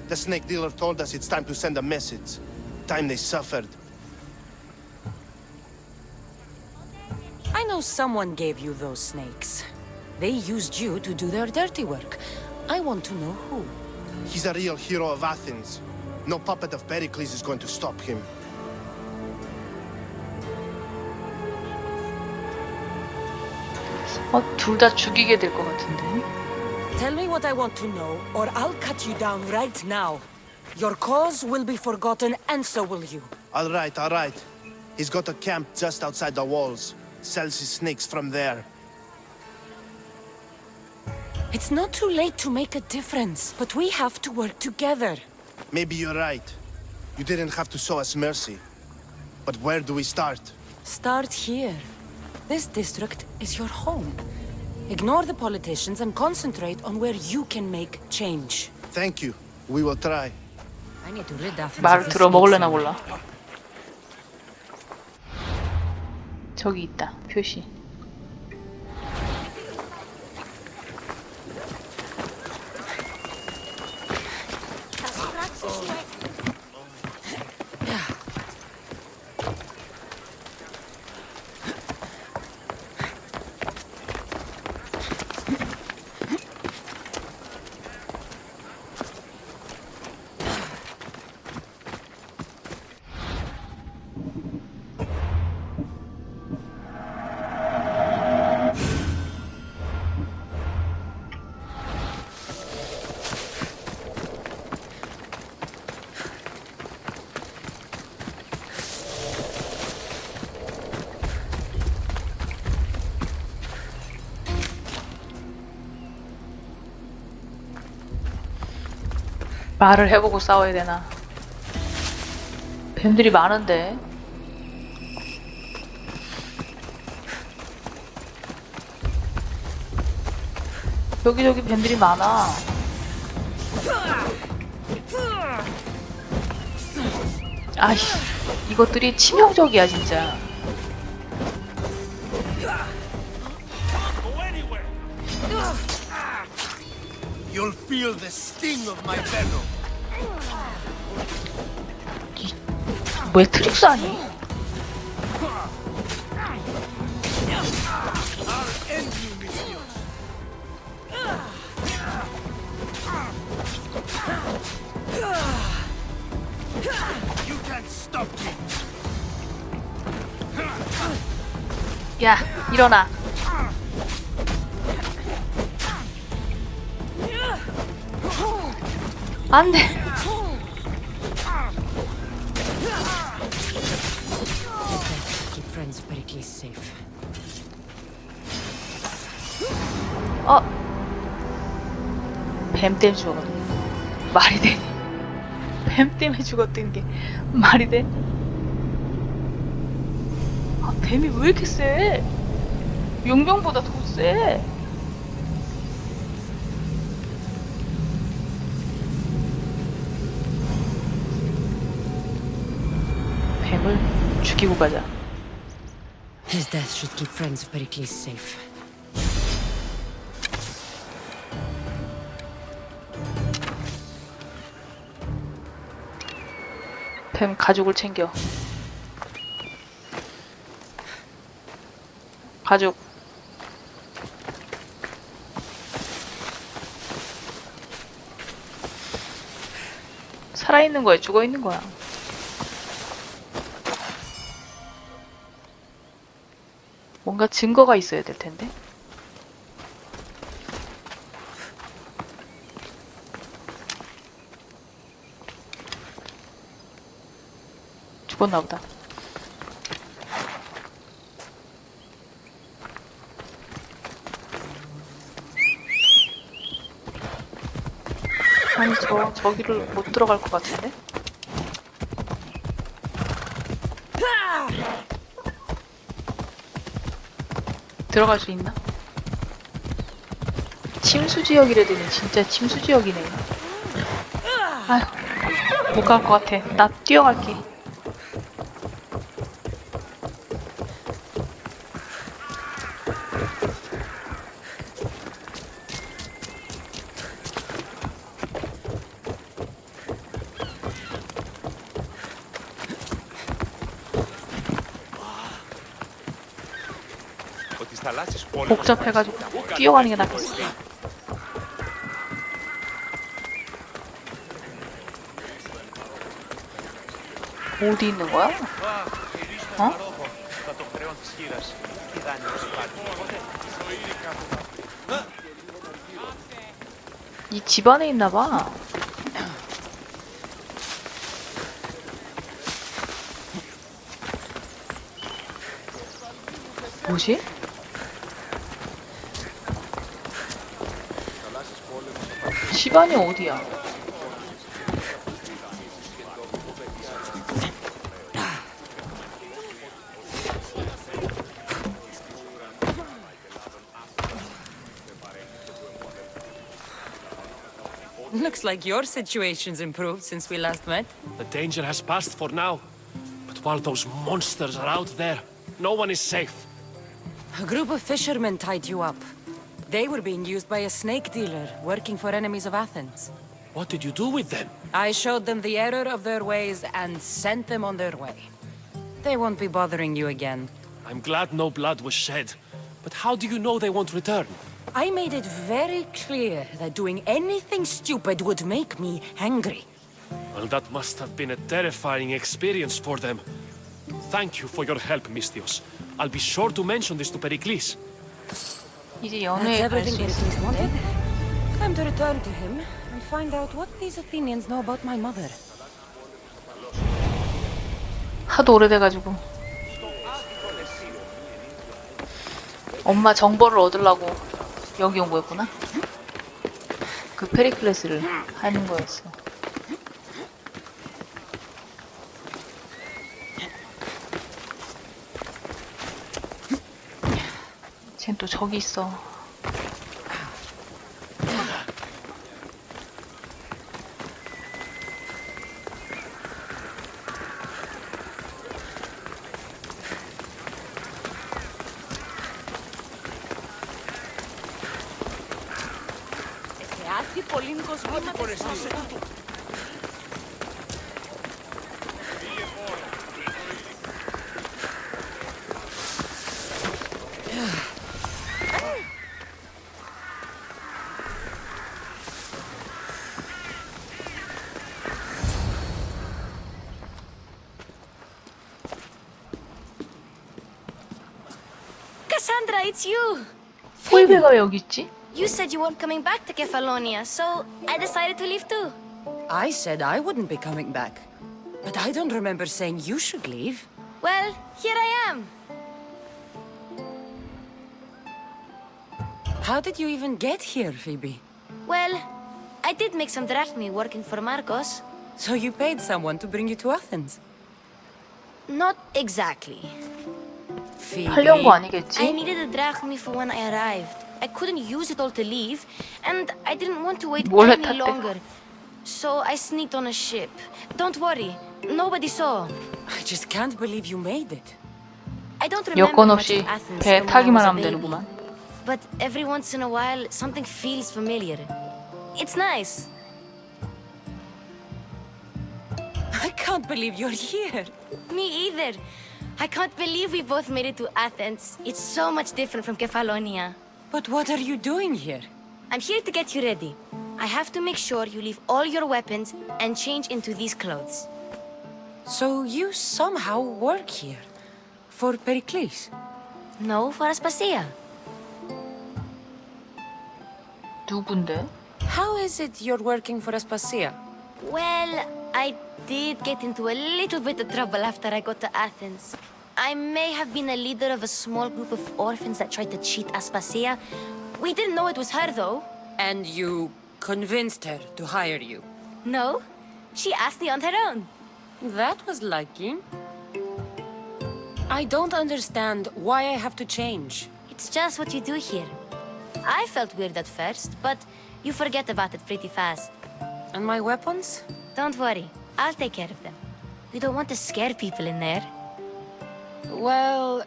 The snake dealer told us it's time to send a message. Time they suffered. I know someone gave you those snakes. They used you to do their dirty work. I want to know who. He's a real hero of Athens. No puppet of Pericles is going to stop him. 둘 다 죽이게 될 것 같은데. Tell me what I want to know, or I'll cut you down right now. Your cause will be forgotten, and so will you. All right, all right. He's got a camp just outside the walls. Sells his snakes from there. It's not too late to make a difference, but we have to work together. Maybe you're right. You didn't have to show us mercy. But where do we start? Start here. This district is your home. Ignore the politicians and concentrate on where you can make change. Thank you. We will try. I need to rid Athens of 말을 this 들어 먹을래나 snake 몰라. 저기 있다. 표시. 말을 해보고 싸워야 되나? 뱀들이 많은데. 여기저기 뱀들이 많아. 아이, 이것들이 치명적이야 진짜. You'll feel the sting of my venom. 매트릭스 아니? I'll end you, Mistios. You can't stop me. 야, 일어나. 안 돼. Keep friends of Pericles safe. 뱀 때문에 죽었거든. 말이 돼? 뱀 때문에 죽었던 게 말이 돼? 아, 뱀이 왜 이렇게 세? 용병보다 더 세. 뱀을 죽이고 가자. His death should keep friends of Pericles safe. 뱀 가죽을 챙겨. 가죽. 살아있는 거야? 죽어있는 거야? 뭔가 증거가 있어야 될 텐데. 죽었나 보다. 아니 저기를 못 들어갈 것 같은데? 들어갈 수 있나? 침수지역이라더니 진짜 침수지역이네. 아휴, 못 갈 것 같아. 나 뛰어갈게. 복잡해가지고 뛰어가는 게 낫겠어. 어디 있는 거야? 어? 이 집 안에 있나 봐. 뭐지? 집안이 어디야? Looks like your situation's improved since we last met. The danger has passed for now. But while those monsters are out there, no one is safe. A group of fishermen tied you up. They were being used by a snake dealer working for enemies of Athens. What did you do with them? I showed them the error of their ways and sent them on their way. They won't be bothering you again. I'm glad no blood was shed. But how do you know they won't return? I made it very clear that doing anything stupid would make me angry. Well, that must have been a terrifying experience for them. Thank you for your help, Mistios. I'll be sure to mention this to Pericles. 이제 That's 연회에 갈 수 everything 있어. Pericles wanted. Time to return to him and find out what these Athenians know about my mother. 하도 오래돼가지고. 엄마 정보를 얻으려고 여기 온 거였구나. 그 페리클래스를 하는 거였어. 쟨 또 저기 있어. Cassandra, it's you! 포이베가 여기 있지? You said you weren't coming back to Kefalonia, so I decided to leave too. I said I wouldn't be coming back. But I don't remember saying you should leave. Well, here I am. How did you even get here, Phoebe? Well, I did make some drachmi working for Marcos. So you paid someone to bring you to Athens? Not exactly. Phoebe... 팔려온 거 I 아니겠지? needed a drachmi for when I arrived. I couldn't use it all to leave, and I didn't want to wait 뭘 any 했다대? longer. So I sneaked on a ship. Don't worry, nobody saw. I just can't believe you made it. I don't remember 여권 much 없이 of Athens 배 from when I 타기만 was a 하면 baby. 되는구만. But every once in a while, something feels familiar. It's nice. I can't believe you're here. Me either. I can't believe we both made it to Athens. It's so much different from Kefalonia. But what are you doing here? I'm here to get you ready. I have to make sure you leave all your weapons and change into these clothes. So you somehow work here? For Pericles? No, for Aspasia. 누군데? How is it you're working for Aspasia? Well, I did get into a little bit of trouble after I got to Athens. I may have been a leader of a small group of orphans that tried to cheat Aspasia. We didn't know it was her, though. And you convinced her to hire you? No, she asked me on her own. That was lucky. I don't understand why I have to change. It's just what you do here. I felt weird at first, but you forget about it pretty fast. And my weapons? Don't worry, I'll take care of them. We don't want to scare people in there. Well,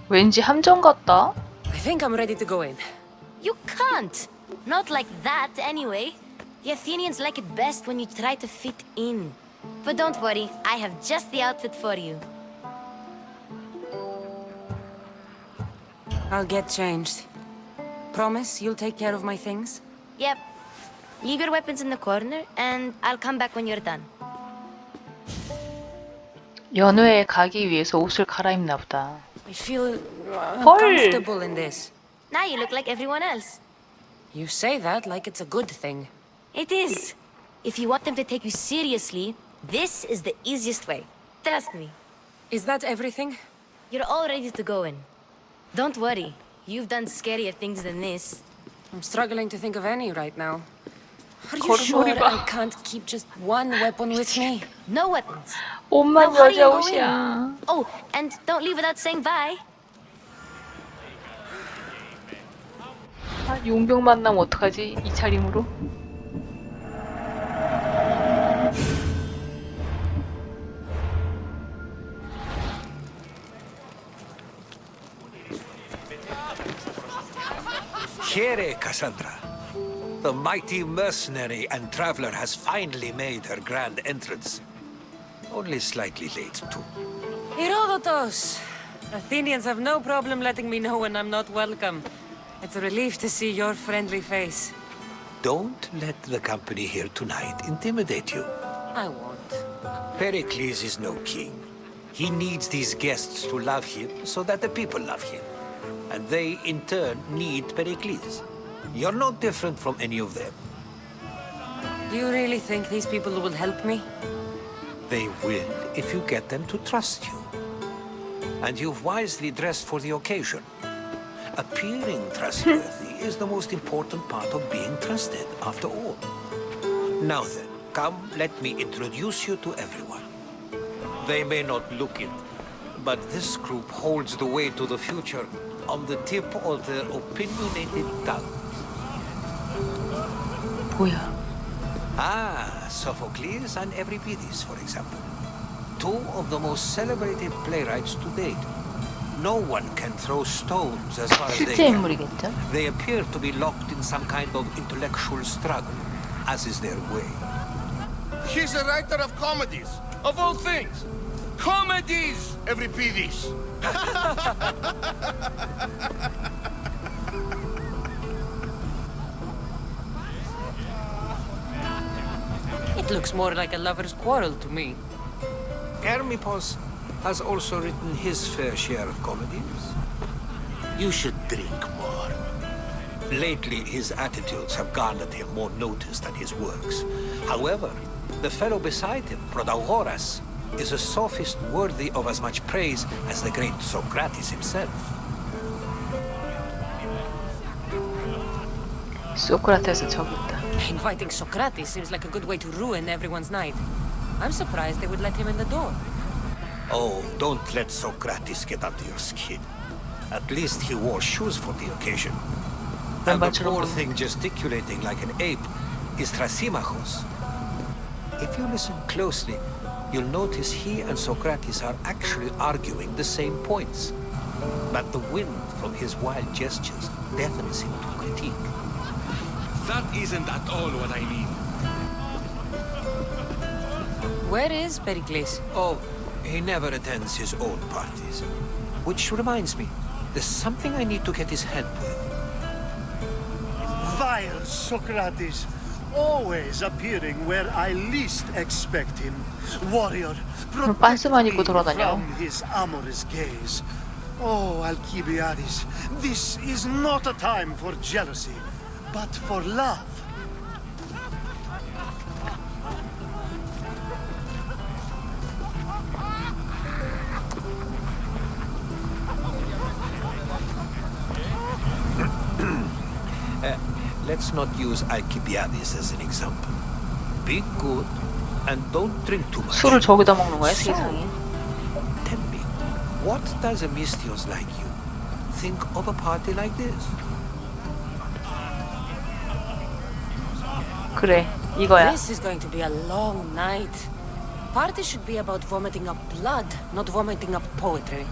왠지 함정 같다? I think I'm ready to go in. You can't! Not like that, anyway. The Athenians like it best when you try to fit in. But don't worry, I have just the outfit for you. I'll get changed. Promise you'll take care of my things? Yep. Leave your weapons in the corner, and I'll come back when you're done. 연회에 가기 위해서 옷을 갈아입나 보다. I feel 헐! uncomfortable in this. Now you look like everyone else. You say that like it's a good thing. It is. If you want them to take you seriously, this is the easiest way. Trust me. Is that everything? You're all ready to go in. Don't worry. You've done scarier things than this. I'm struggling to think of any right now. Are you 걸음걸이 sure 봐. I can't keep just one weapon with me? No weapons. 옷만 Now hurry 여자 and go 옷이야. in. Oh, and don't leave without saying bye. 아, 용병 만나면 어떡하지? 이 차림으로? Here, Cassandra. The mighty mercenary and traveler has finally made her grand entrance. Only slightly late, too. Herodotus! Athenians have no problem letting me know when I'm not welcome. It's a relief to see your friendly face. Don't let the company here tonight intimidate you. I won't. Pericles is no king. He needs these guests to love him so that the people love him. And they, in turn, need Pericles. You're no different from any of them. Do you really think these people will help me? They will if you get them to trust you. And you've wisely dressed for the occasion. Appearing trustworthy is the most important part of being trusted, after all. Now then, come, let me introduce you to everyone. They may not look it, but this group holds the way to the future on the tip of their opinionated tongue. 뭐야? Ah, Sophocles and Euripides, for example. Two of the most celebrated playwrights to date. No one can throw stones as far as they 실제 can. 인물이겠죠? They appear to be locked in some kind of intellectual struggle, as is their way. He's a writer of comedies, of all things. Comedies, Euripides. It looks more like a lover's quarrel to me. Hermippos has also written his fair share of comedies. You should drink more. Lately, his attitudes have garnered him more notice than his works. However, the fellow beside him, Protagoras, is a sophist worthy of as much praise as the great Socrates himself. 소크라테스 저기 있다. Inviting Socrates seems like a good way to ruin everyone's night. I'm surprised they would let him in the door. Oh, don't let Socrates get under your skin. At least he wore shoes for the occasion. And the poor thing gesticulating like an ape is Thrasymachos. If you listen closely, you'll notice he and Socrates are actually arguing the same points. But the wind from his wild gestures deafens him to critique. That isn't at all what I mean. Where is Pericles? Oh, he never attends his own parties. Which reminds me, there's something I need to get his help with. Vile Socrates, always appearing where I least expect him. Warrior, 빤스만 protect 입고 me 돌아다녀. from his amorous gaze. Oh, Alcibiades, this is not a time for jealousy, but for love. Let's not use Alcibiades as an example. Be good and don't drink too much. 술을 저기다 먹는 거야, 세상에. Tell me, what does a Mystios like you think of a party like this? 그래, 이거야. This is going to be a long night. Party should be about vomiting up blood, not vomiting up poetry.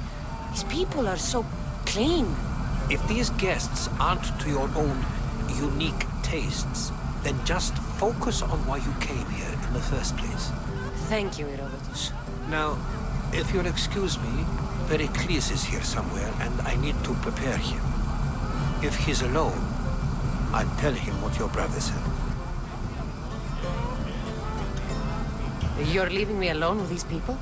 These people are so clean. If these guests aren't to your own unique tastes, then just focus on why you came here in the first place. Thank you, Herodotus. Now, if you'll excuse me, Pericles is here somewhere and I need to prepare him. If he's alone, I'll tell him what your brother said. You're leaving me alone with these people?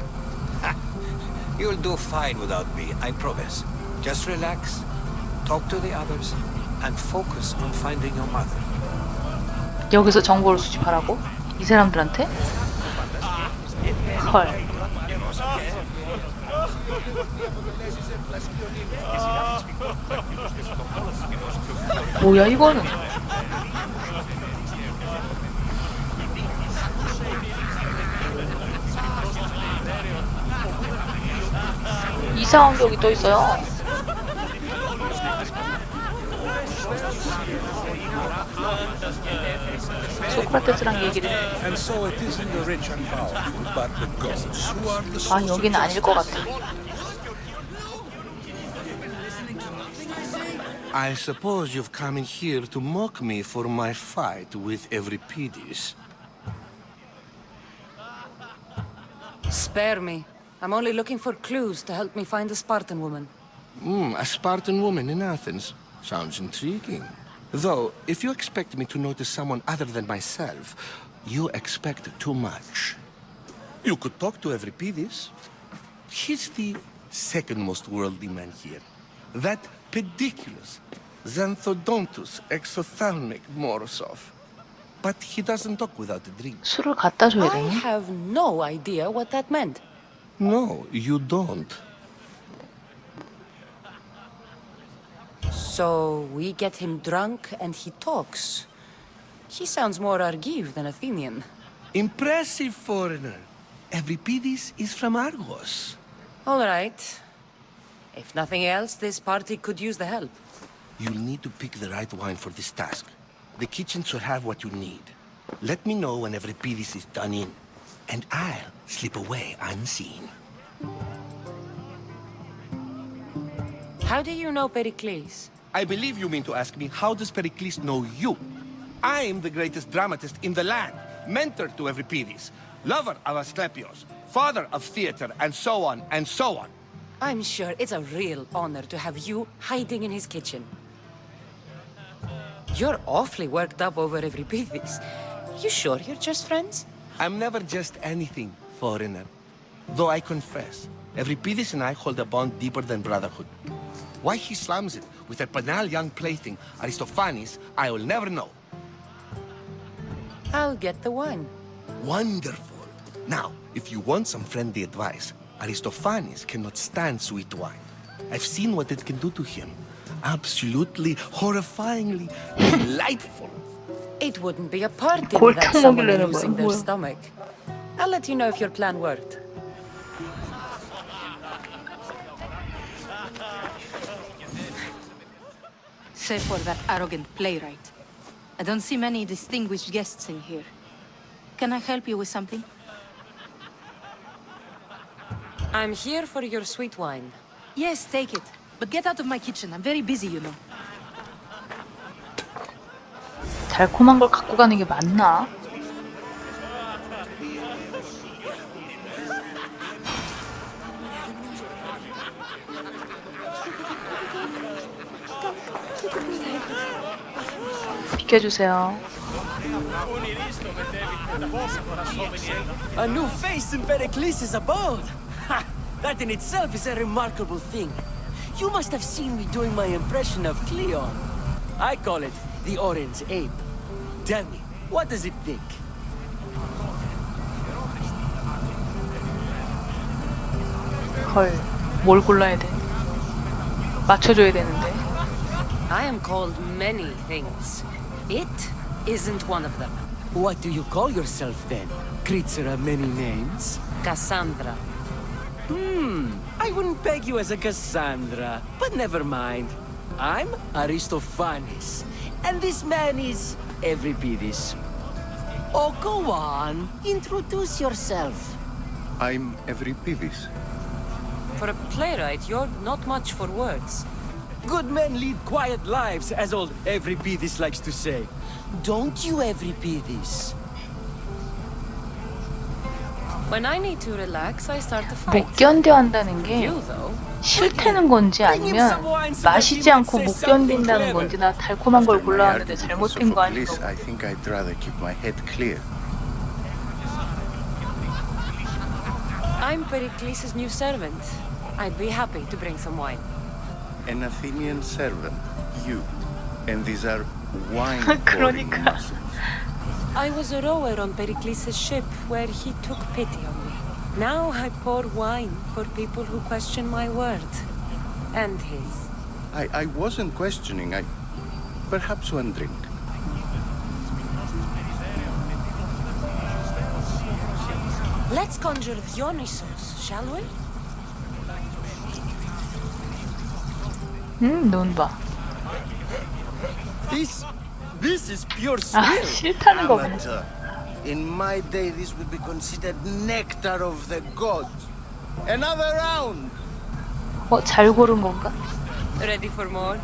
You'll do fine without me, I promise. Just relax, talk to the others, and focus on finding your mother. 여기서 정보를 수집하라고? 이 사람들한테? 헐. 뭐야 이거는? 이상한 게 여기 또 있어요. 소크라테스랑 얘기를 해. And so it isn't the rich and powerful, but the gods who are the 아 source 여기는 of 아닐 것 같아. I suppose you've come in here to mock me for my fight with Euripides. Spare me. I'm only looking for clues to help me find a Spartan woman. A Spartan woman in Athens. Sounds intriguing. Though, if you expect me to notice someone other than myself, you expect too much. You could talk to Euripides. He's the second most worldly man here. That pediculous, xanthodontus, exophthalmic Morosov. But he doesn't talk without a drink. 술을 갖다 줘야 I 되니? have no idea what that meant. No, you don't. So we get him drunk and he talks. He sounds more Argive than Athenian. Impressive foreigner. Euripides is from Argos. All right. If nothing else, this party could use the help. You'll need to pick the right wine for this task. The kitchen should have what you need. Let me know whenever Pidis is done in, and I'll slip away unseen. How do you know Pericles? I believe you mean to ask me, how does Pericles know you? I'm the greatest dramatist in the land, mentor to Euripides, lover of Asclepios, father of theater, and so on, and so on. I'm sure it's a real honor to have you hiding in his kitchen. You're awfully worked up over Euripides. You sure you're just friends? I'm never just anything, foreigner. Though I confess, Euripides and I hold a bond deeper than brotherhood. Why he slams it with a banal young plaything, Aristophanes, I will never know. I'll get the wine. Wonderful. Now, if you want some friendly advice, Aristophanes cannot stand sweet wine. I've seen what it can do to him. Absolutely, horrifyingly delightful. It wouldn't be a party 골탕 without someone 먹이려는 losing 거야, their 뭐야. stomach. I'll let you know if your plan worked. Save for that arrogant playwright. I don't see many distinguished guests in here. Can I help you with something? I'm here for your sweet wine. Yes, take it. But get out of my kitchen. I'm very busy, you know. 달콤한 걸 갖고 가는 게 맞나? 비켜주세요. A new face in Pericles' abode! Ha! That in itself is a remarkable thing. You must have seen me doing my impression of Cleon. I call it the Orange Ape. Tell me, what does it think? 헐, 뭘 골라야 돼? 맞춰줘야 되는데. I am called many things. It isn't one of them. What do you call yourself then? Creature of many names? Cassandra. I wouldn't peg you as a Cassandra, but never mind. I'm Aristophanes, and this man is Euripides. Oh, go on. Introduce yourself. I'm Euripides. For a playwright, you're not much for words. Good men lead quiet lives, as old Euripides likes to say. Don't you, Euripides? When I need to relax, I start to fight. 못 견뎌 한다는 게 You, though, 싫다는 건지 아니면 마시지 않고 못 견딘다는 건지 나 달콤한 걸 골라왔는데 잘못된 거 아닌가? I think I'd rather keep my head clear. I'm Pericles' new servant. I'd be happy to bring some wine. An Athenian servant, you. And these are wine pouring 그러니까. muscles. I was a rower on Pericles' ship where he took pity on me. Now I pour wine for people who question my word. And his. I wasn't questioning. Perhaps one drink. Let's conjure Dionysos, shall we? 눈 봐. This is pure 아, skill. 싫다는 거 보네. Amateur. In my day, this would be considered nectar of the gods. Another round! 잘 고른 건가? Ready for more?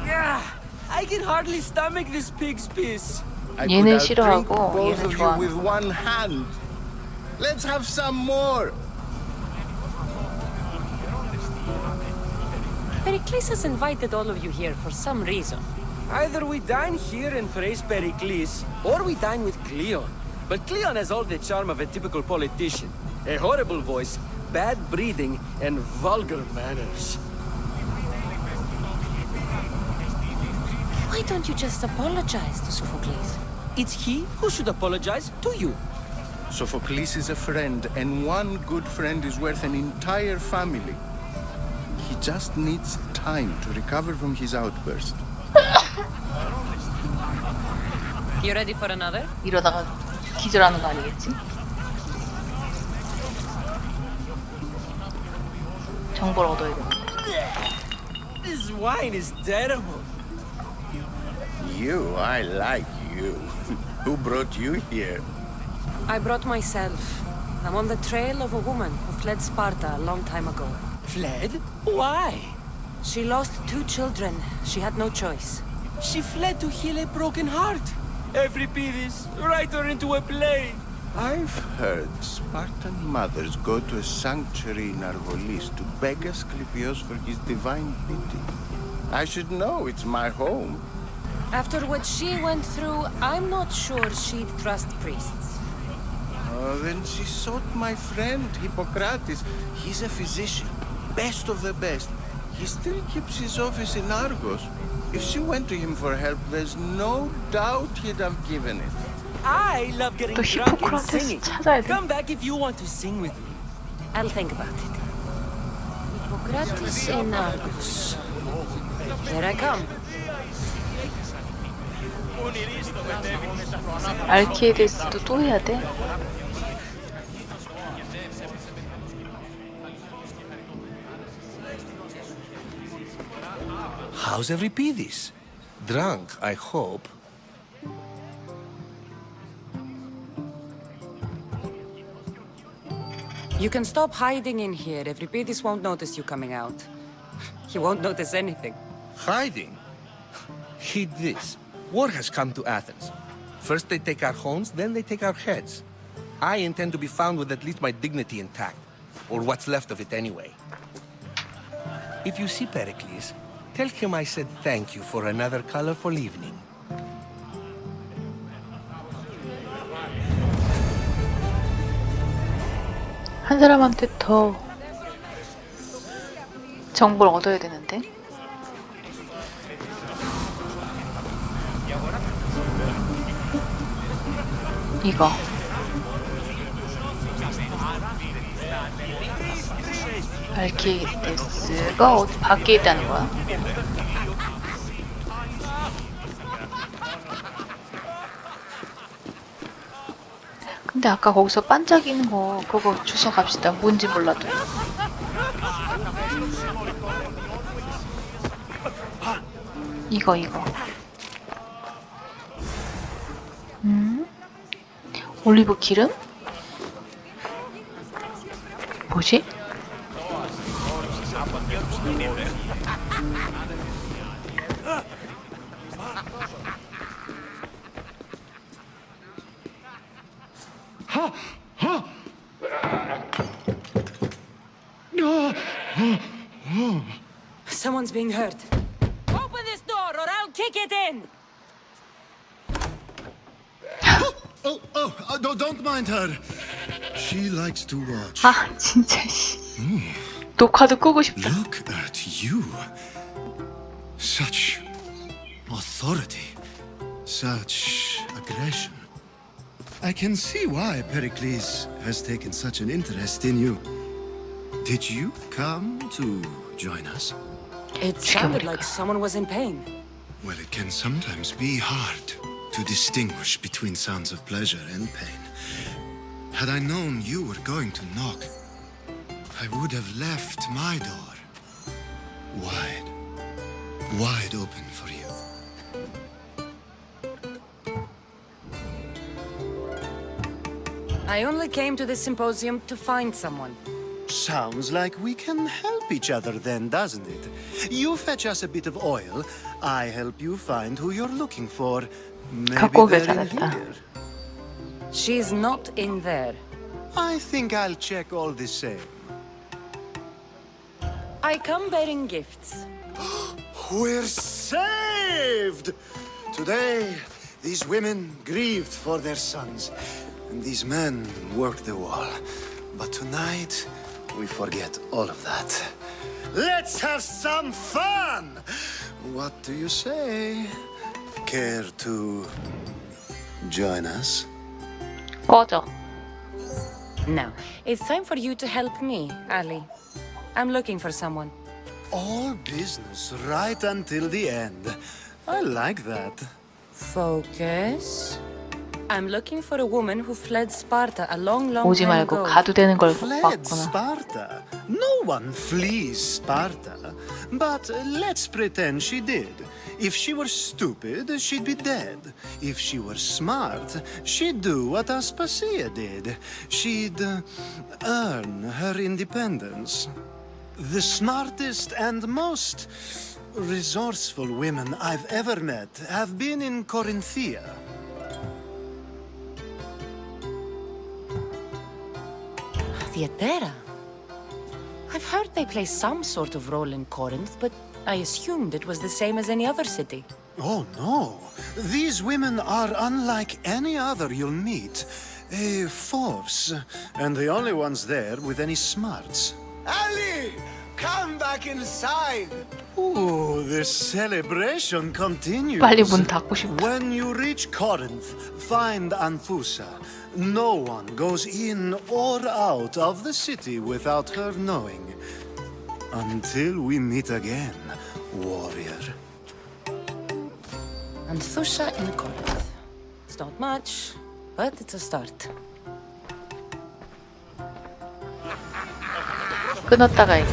Yeah, I can hardly stomach this pig's piss. I 얘는 could outdrink 싫어하고 both 얘는 of you 좋아하는 with one hand. Let's have some more. Pericles has invited all of you here for some reason. Either we dine here and praise Pericles, or we dine with Cleon. But Cleon has all the charm of a typical politician. A horrible voice, bad breeding, and vulgar manners. Why don't you just apologize to Sophocles? It's he who should apologize to you. Sophocles is a friend, and one good friend is worth an entire family. He just needs time to recover from his outburst. You ready for another? 이러다가 기절하는 거 아니겠지? 정보를 얻어야 돼. This wine is terrible. You, I like you. Who brought you here? I brought myself. I'm on the trail of a woman who fled Sparta a long time ago. Fled? Why? She lost 2 children. She had no choice. She fled to heal a broken heart. Euripides, write her into a play. I've heard Spartan mothers go to a sanctuary in Argolis to beg Asclepios for his divine pity. I should know, it's my home. After what she went through, I'm not sure she'd trust priests. Oh, then she sought my friend, Hippocrates. He's a physician, best of the best. He still keeps his office in Argos. If she went to him for help, there's no doubt he'd have given it. I love getting 또 drunk and 히포크라테스 singing. 찾아야 돼. Come back if you want to sing with me. I'll think about it. Hippocrates in Argos. Here I come. 알키에데스도 또 해야 돼? How's Euripides? Drunk, I hope. You can stop hiding in here. Euripides won't notice you coming out. He won't notice anything. Hiding? Heed this. War has come to Athens. First they take our homes, then they take our heads. I intend to be found with at least my dignity intact. Or what's left of it anyway. If you see Pericles, tell him I said thank you for another colorful evening. 한 사람한테 더 정보를 얻어야 되는데. 이거. 알키데스가 어디 밖에 있다는 거야? 근데 아까 거기서 반짝이는 거 그거 주워 갑시다. 뭔지 몰라도. 이거. 올리브 기름? 뭐지? Someone's being hurt. Open this door or I'll kick it in! Don't mind her. She likes to watch. 아, 진짜 씨. 녹화도 끄고 싶다. Look at you. Such authority. Such aggression. I can see why Pericles has taken such an interest in you. Did you come to join us? It sounded like someone was in pain. Well, it can sometimes be hard to distinguish between sounds of pleasure and pain. Had I known you were going to knock, I would have left my door wide open for you. I only came to this symposium to find someone. Sounds like we can help each other then, doesn't it? You fetch us a bit of oil, I help you find who you're looking for. Maybe 갖고 오길 they're in 잘했다. here. She's not in there. I think I'll check all the same. I come bearing gifts. We're saved! Today, these women grieved for their sons, and these men worked the wall. But tonight, we forget all of that. Let's have some fun! What do you say? Care to join us? 꺼져. Now, it's time for you to help me, Ali. I'm looking for someone. All business right until the end. I like that. Focus. I'm looking for a woman who fled Sparta a long 오지 time 말고 ago. 가도 되는 걸 Fled 봤구나. Sparta? No one flees Sparta. But let's pretend she did. If she were stupid, she'd be dead. If she were smart, she'd do what Aspasia did. She'd earn her independence. The smartest and most resourceful women I've ever met have been in Corinthia. Theatera? I've heard they play some sort of role in Corinth, but I assumed it was the same as any other city. Oh, no. These women are unlike any other you'll meet. A force, and the only ones there with any smarts. Ali! Come back inside! Ooh, the celebration continues. 빨리 문 닫고 싶다. When you reach Corinth, find Anfusa. No one goes in or out of the city without her knowing. Until we meet again, warrior. And Thusha in Corinth. It's not much, but it's a start. 끊었다가 이게.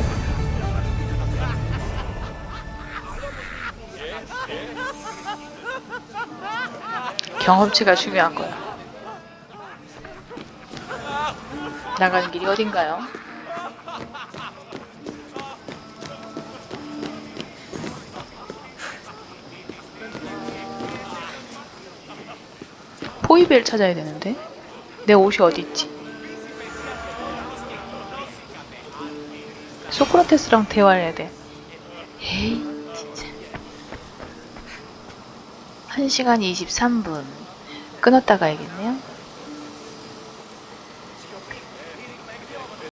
경험치가 중요한 거야. 나가는 길이 어딘가요? 포이벨 찾아야 되는데 내 옷이 어디 있지? 소크라테스랑 대화를 해야 돼. 에이 진짜. 1시간 23분 끊었다 가야겠네요.